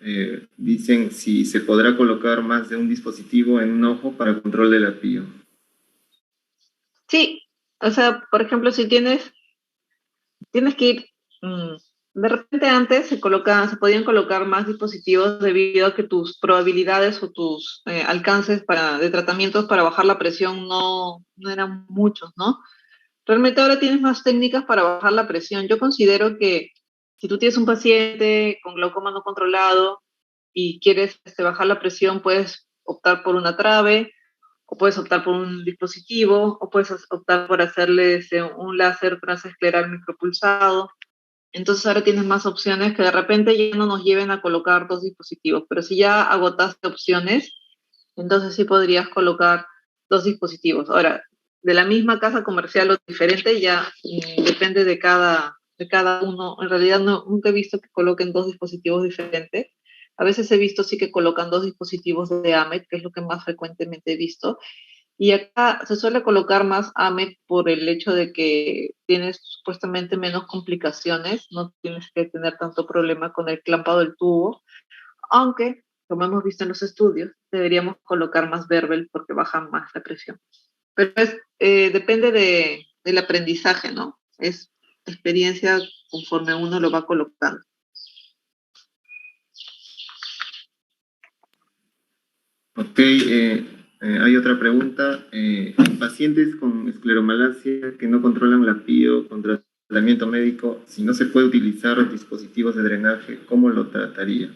Dicen si se podrá colocar más de un dispositivo en un ojo para control del apío. Sí, o sea, por ejemplo, si tienes que ir, de repente antes se podían colocar más dispositivos debido a que tus probabilidades o tus alcances de tratamientos para bajar la presión no eran muchos, ¿no? Realmente ahora tienes más técnicas para bajar la presión. Yo considero que si tú tienes un paciente con glaucoma no controlado y quieres bajar la presión, puedes optar por una trave, o puedes optar por un dispositivo, o puedes optar por hacerle un láser transescleral micropulsado. Entonces ahora tienes más opciones que de repente ya no nos lleven a colocar dos dispositivos, pero si ya agotaste opciones, entonces sí podrías colocar dos dispositivos. Ahora, de la misma casa comercial o diferente, ya depende de cada uno. En realidad nunca he visto que coloquen dos dispositivos diferentes. A veces he visto sí que colocan dos dispositivos de AMET, que es lo que más frecuentemente he visto. Y acá se suele colocar más AMET por el hecho de que tienes supuestamente menos complicaciones, no tienes que tener tanto problema con el clampado del tubo, aunque, como hemos visto en los estudios, deberíamos colocar más Verbel porque baja más la presión. Pero depende del aprendizaje, ¿no? Es experiencia conforme uno lo va colocando. Ok, hay otra pregunta. Pacientes con escleromalacia que no controlan la PIO con tratamiento médico, si no se puede utilizar dispositivos de drenaje, ¿cómo lo trataría?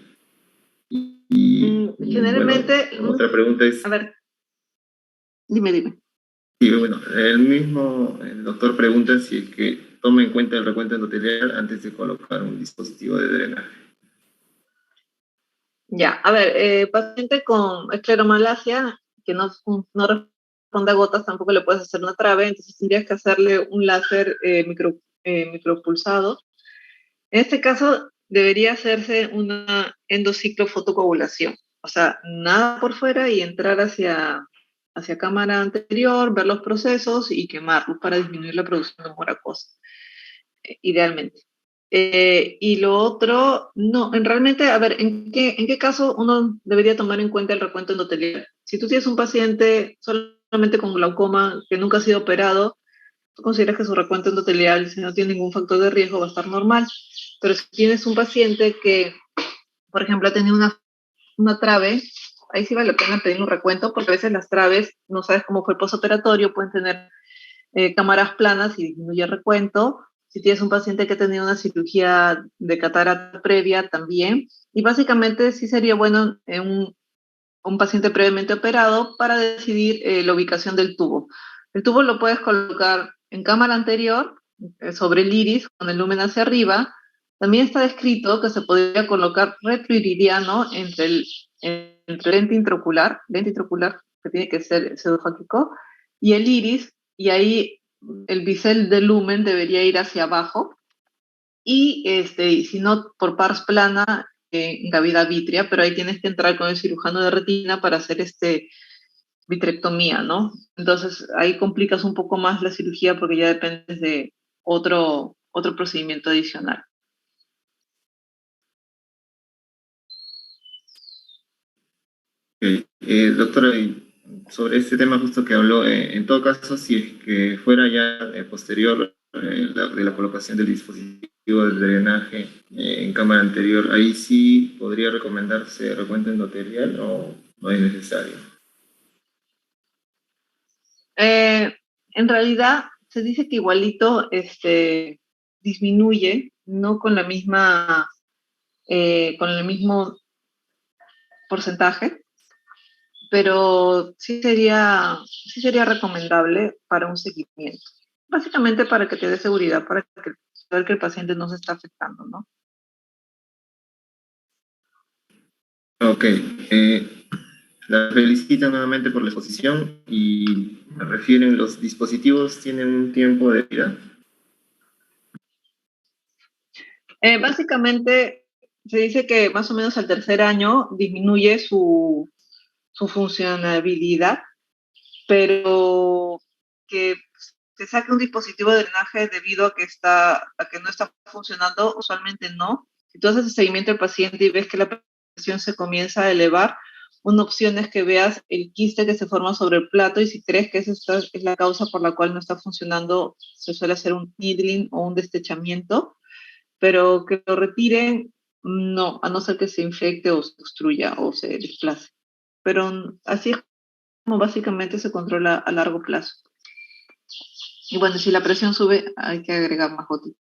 Generalmente, bueno, otra pregunta es... A ver, dime. Sí, bueno, el doctor pregunta si es que toma en cuenta el recuento endotelial antes de colocar un dispositivo de drenaje. Ya, a ver, paciente con escleromalacia que no responde a gotas, tampoco le puedes hacer una trave, entonces tendrías que hacerle un láser micropulsado. En este caso, debería hacerse una endociclofotocoagulación, o sea, nada por fuera y entrar hacia cámara anterior, ver los procesos y quemarlos para disminuir la producción de humor acuoso, idealmente. Y lo otro, no, realmente, a ver, ¿en qué caso uno debería tomar en cuenta el recuento endotelial? Si tú tienes un paciente solamente con glaucoma que nunca ha sido operado, tú consideras que su recuento endotelial, si no tiene ningún factor de riesgo, va a estar normal. Pero si tienes un paciente que, por ejemplo, ha tenido una trave, ahí sí vale la pena pedir un recuento, porque a veces las traves, no sabes cómo fue el postoperatorio, pueden tener cámaras planas y disminuye el recuento. Si tienes un paciente que ha tenido una cirugía de catarata previa, también. Y básicamente sí sería bueno un paciente previamente operado para decidir la ubicación del tubo. El tubo lo puedes colocar en cámara anterior, sobre el iris, con el lumen hacia arriba. También está descrito que se podría colocar retroiridiano entre lente intraocular, que tiene que ser pseudofáquico, y el iris, y ahí el bisel del lumen debería ir hacia abajo, y si no, por pars plana, en cavidad vítrea, pero ahí tienes que entrar con el cirujano de retina para hacer vitrectomía, ¿no? Entonces ahí complicas un poco más la cirugía porque ya dependes de otro procedimiento adicional. Doctora, y sobre este tema justo que habló, en todo caso, si es que fuera ya posterior de la colocación del dispositivo de drenaje en cámara anterior, ahí sí podría recomendarse recuento endotelial o no es necesario. En realidad se dice que igualito disminuye, no con la misma, con el mismo porcentaje, pero sí sería recomendable para un seguimiento. Básicamente para que te dé seguridad, para saber que el paciente no se está afectando, ¿no? Ok. La felicito nuevamente por la exposición y me refieren, ¿los dispositivos tienen un tiempo de vida? Básicamente se dice que más o menos al tercer año disminuye su funcionabilidad, pero que se saque un dispositivo de drenaje debido a que no está funcionando, usualmente no. Si tú haces el seguimiento del paciente y ves que la presión se comienza a elevar, una opción es que veas el quiste que se forma sobre el plato y si crees que esa es la causa por la cual no está funcionando, se suele hacer un needling o un destechamiento, pero que lo retiren, no, a no ser que se infecte o se obstruya o se desplace. Pero así es como básicamente se controla a largo plazo. Y bueno, si la presión sube, hay que agregar más gotitas.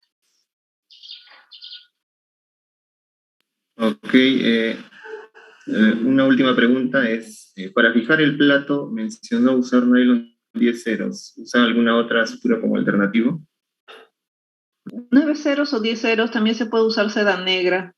Ok, una última pregunta es, para fijar el plato, mencionó usar nylon 10 ceros. ¿Usa alguna otra sutura como alternativo? 9 ceros o 10 ceros, también se puede usar seda negra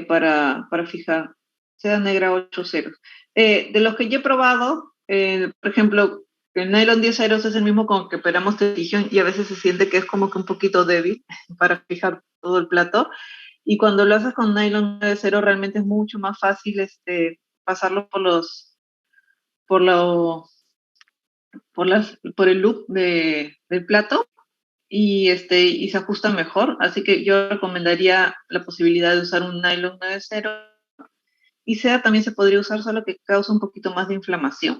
para fijar. Seda negra 8 ceros. De los que yo he probado, por ejemplo, el nylon 10 ceros es el mismo con que operamos tensión y a veces se siente que es como que un poquito débil para fijar todo el plato. Y cuando lo haces con nylon 9 cero realmente es mucho más fácil pasarlo por, lo, por el loop del plato y se ajusta mejor. Así que yo recomendaría la posibilidad de usar un nylon 9 cero y seda también se podría usar, solo que causa un poquito más de inflamación.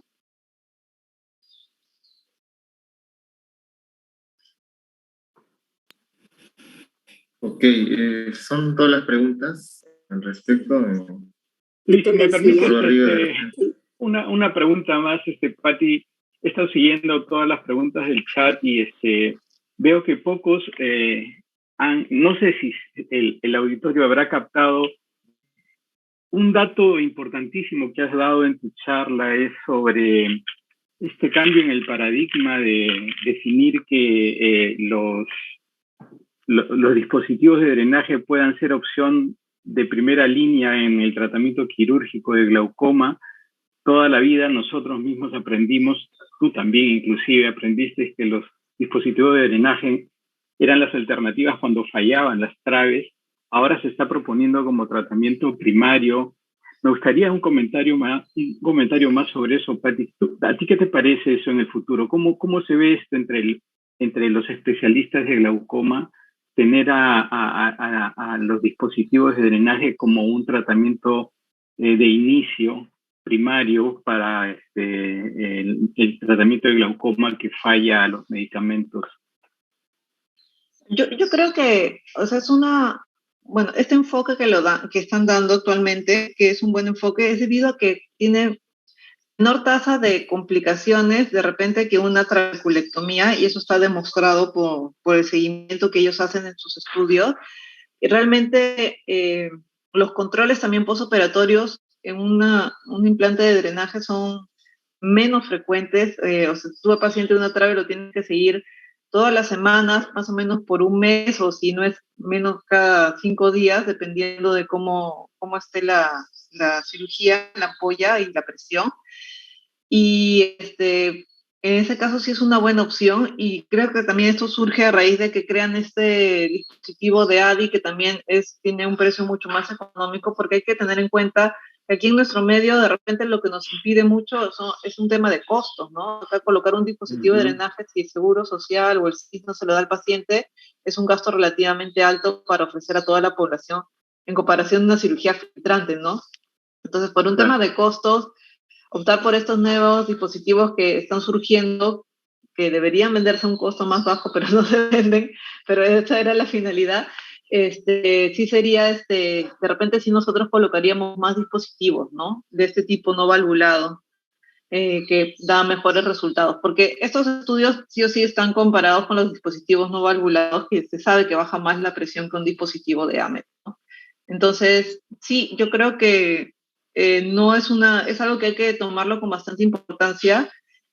Ok, son todas las preguntas al respecto. Y si me permites, Sí. una pregunta más, Patti, he estado siguiendo todas las preguntas del chat y veo que pocos no sé si el auditorio habrá captado un dato importantísimo que has dado en tu charla es sobre este cambio en el paradigma de definir que los dispositivos de drenaje puedan ser opción de primera línea en el tratamiento quirúrgico de glaucoma. Toda la vida nosotros mismos aprendimos, tú también inclusive aprendiste que los dispositivos de drenaje eran las alternativas cuando fallaban las traves. Ahora se está proponiendo como tratamiento primario. Me gustaría un comentario más sobre eso, Patti. ¿A ti qué te parece eso en el futuro? ¿Cómo se ve esto entre los especialistas de glaucoma, tener a los dispositivos de drenaje como un tratamiento de inicio primario para el tratamiento de glaucoma que falla a los medicamentos? Yo creo que, o sea, bueno, este enfoque que están dando actualmente, que es un buen enfoque, es debido a que tiene menor tasa de complicaciones de repente que una trabeculectomía, y eso está demostrado por el seguimiento que ellos hacen en sus estudios. Y realmente los controles también postoperatorios en un implante de drenaje son menos frecuentes. O sea, si tú al paciente de una trave lo tienes que seguir todas las semanas, más o menos por un mes, o si no es menos cada 5 días, dependiendo de cómo esté la cirugía, la ampolla y la presión. Y en ese caso sí es una buena opción, y creo que también esto surge a raíz de que crean este dispositivo de ADI, que también tiene un precio mucho más económico, porque hay que tener en cuenta que aquí en nuestro medio de repente lo que nos impide mucho es un tema de costos, ¿no? Acá colocar un dispositivo de drenaje, si el Seguro Social o el SIS no se lo da al paciente, es un gasto relativamente alto para ofrecer a toda la población en comparación a una cirugía filtrante, ¿no? Entonces, por un tema de costos, optar por estos nuevos dispositivos que están surgiendo, que deberían venderse a un costo más bajo, pero no se venden, pero esa era la finalidad. Sí sería, de repente sí nosotros colocaríamos más dispositivos, ¿no? De este tipo no valvulado, que da mejores resultados, porque estos estudios sí o sí están comparados con los dispositivos no valvulados, que se sabe que baja más la presión que un dispositivo de AMET, ¿no? Entonces, sí, yo creo que no es algo que hay que tomarlo con bastante importancia.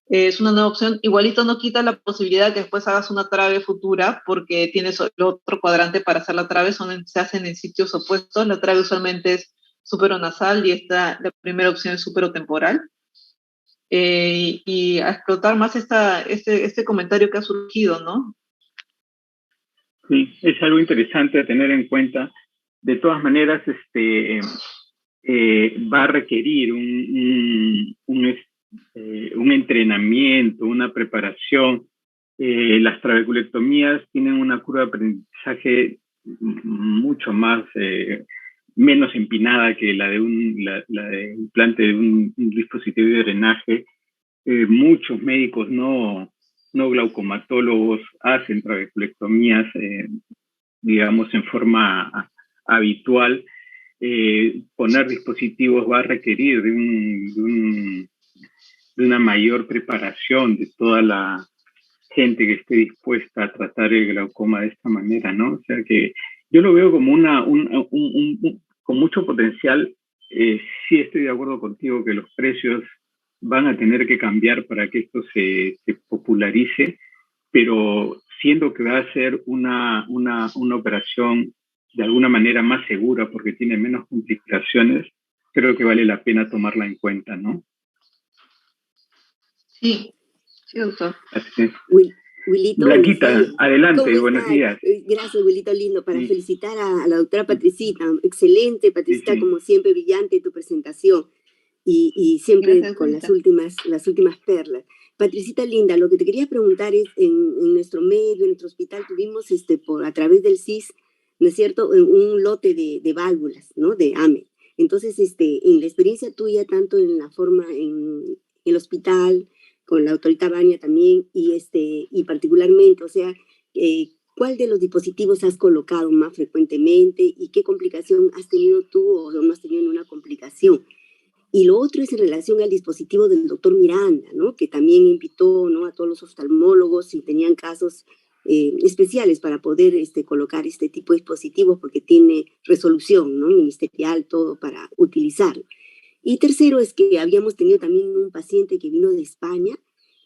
Es una nueva opción. Igualito no quita la posibilidad de que después hagas una trave futura, porque tienes el otro cuadrante para hacer la trave, se hacen en sitios opuestos. La trave usualmente es superonasal y la primera opción es superotemporal. Y a explotar más este comentario que ha surgido, ¿no? Sí, es algo interesante a tener en cuenta. De todas maneras, va a requerir un entrenamiento, una preparación. Las trabeculectomías tienen una curva de aprendizaje mucho más, menos empinada que la de implante de un dispositivo de drenaje. Muchos médicos no glaucomatólogos hacen trabeculectomías, digamos, en forma habitual. Poner dispositivos va a requerir de una mayor preparación de toda la gente que esté dispuesta a tratar el glaucoma de esta manera, ¿no? O sea que yo lo veo como con mucho potencial. Sí estoy de acuerdo contigo que los precios van a tener que cambiar para que esto se popularice, pero siendo que va a ser una operación de alguna manera más segura porque tiene menos complicaciones, creo que vale la pena tomarla en cuenta, ¿no? Sí, sí, doctor. Así es. Wilito, Blanquita, adelante, buenos días. Gracias, Wilito, lindo, para sí. felicitar a la doctora Patricita. Excelente, Patricita, sí. Como siempre, brillante tu presentación y siempre gracias, con las últimas perlas. Patricita linda, lo que te quería preguntar es, en nuestro medio, en nuestro hospital, tuvimos a través del SIS, ¿no es cierto?, un lote de válvulas, ¿no?, de AMET. Entonces, en la experiencia tuya, tanto en la forma en el hospital, con la doctorita Vania también, y particularmente, o sea, ¿cuál de los dispositivos has colocado más frecuentemente y qué complicación has tenido tú o no has tenido ninguna complicación? Y lo otro es en relación al dispositivo del doctor Miranda, ¿no?, que también invitó, ¿no?, a todos los oftalmólogos si tenían casos especiales para poder colocar este tipo de dispositivos porque tiene resolución, ¿no?, ministerial, todo para utilizarlo. Y tercero es que habíamos tenido también un paciente que vino de España,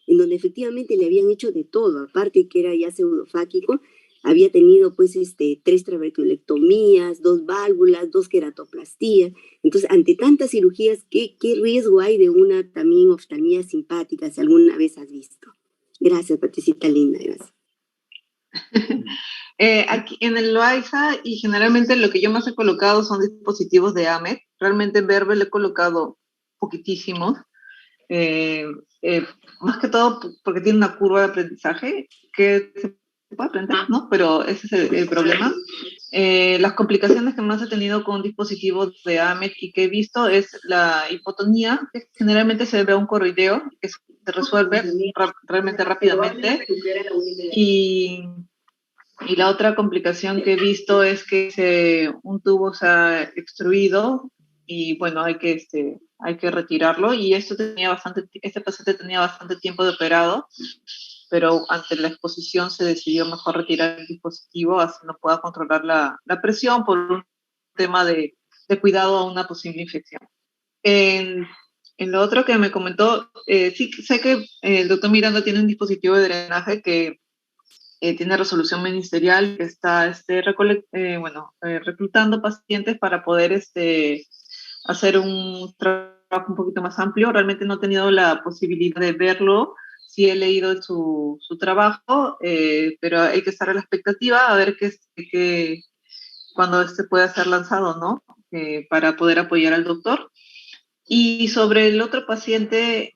en donde efectivamente le habían hecho de todo, aparte que era ya pseudofáquico, había tenido pues 3 trabeculectomías, 2 válvulas, 2 queratoplastías. Entonces, ante tantas cirugías, ¿qué riesgo hay de una también oftalmía simpática, si alguna vez has visto? Gracias, Patricita linda, gracias. Aquí en el Loaiza, y generalmente lo que yo más he colocado son dispositivos de AMET. Realmente en Verbe le he colocado poquitísimos, más que todo porque tiene una curva de aprendizaje que se puede aprender, ¿no? Pero ese es el problema. Las complicaciones que más he tenido con dispositivos de AMET y que he visto es la hipotonía, que generalmente se debe a un coroideo, que se resuelve realmente rápidamente, y la otra complicación que he visto es que un tubo se ha extruido y bueno, hay que retirarlo, y este paciente tenía bastante tiempo de operado, pero ante la exposición se decidió mejor retirar el dispositivo, así no pueda controlar la presión por un tema de cuidado a una posible infección. En lo otro que me comentó, sí sé que el doctor Miranda tiene un dispositivo de drenaje que tiene resolución ministerial, que está reclutando pacientes para poder hacer un trabajo un poquito más amplio. Realmente no he tenido la posibilidad de verlo, sí he leído su trabajo, pero hay que estar a la expectativa a ver cuándo pueda ser lanzado, ¿no? Para poder apoyar al doctor. Y sobre el otro paciente,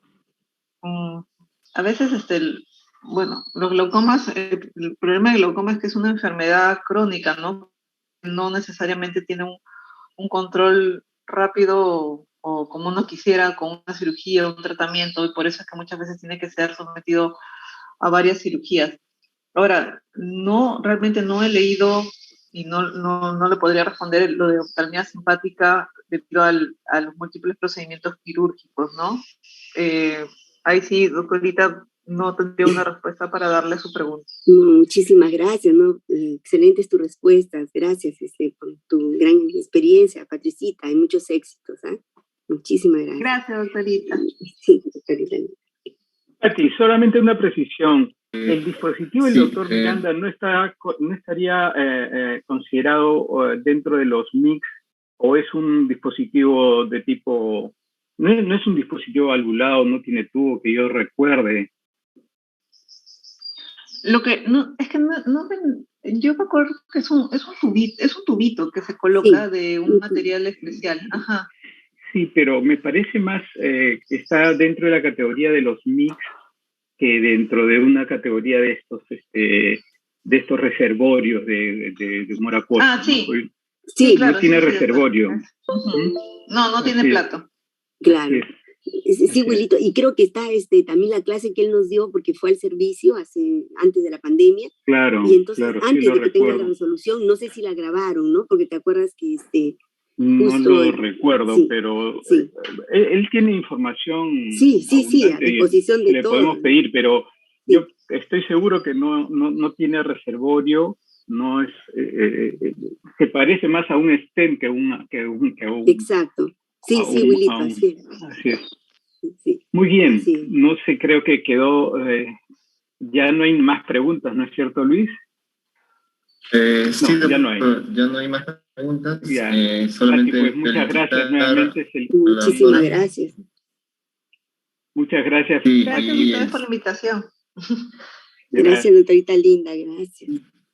a veces los glaucomas, el problema del glaucoma es que es una enfermedad crónica, ¿no? No necesariamente tiene un control rápido o como uno quisiera con una cirugía o un tratamiento, y por eso es que muchas veces tiene que ser sometido a varias cirugías. Ahora, realmente no he leído y no le podría responder lo de oftalmia simpática debido a los múltiples procedimientos quirúrgicos, ¿no? Ahí sí, doctorita, no tendría una respuesta para darle su pregunta. Muchísimas gracias, ¿no? Excelentes tus respuestas. Gracias por tu gran experiencia, Patricita, y muchos éxitos. Muchísimas gracias. Gracias, doctorita. Sí, doctorita. Pati, solamente una precisión. El dispositivo del doctor Miranda no estaría considerado dentro de los MICS, o es un dispositivo de tipo, no es un dispositivo valvulado, no tiene tubo que yo recuerde. Lo que yo me acuerdo que es un tubito que se coloca de un material especial. Ajá. Sí, pero me parece más que está dentro de la categoría de los MICS que dentro de una categoría de estos reservorios de humor acuoso. Ah, sí. ¿No? Sí, claro. No tiene reservorio. No tiene plato. Claro. Sí, Wilito, y creo que está también la clase que él nos dio porque fue al servicio antes de la pandemia. Claro. Y entonces, antes sí de que tenga la resolución, no sé si la grabaron, ¿no? Porque te acuerdas que no lo recuerdo, sí, pero sí. Él tiene información. Sí, a disposición de le todos. Podemos pedir, pero sí. Yo estoy seguro que no tiene reservorio, no es, se parece más a un stent que a un Exacto. Sí, Wilito, así es. Sí. Muy bien, así. No sé, creo que quedó, ya no hay más preguntas, ¿no es cierto, Luis? Sí, ya no hay. Ya no hay más preguntas. Solamente pues, muchas gracias nuevamente. Muchísimas gracias. Muchas gracias. Gracias a ustedes por la invitación. Gracias, doctorita linda, gracias.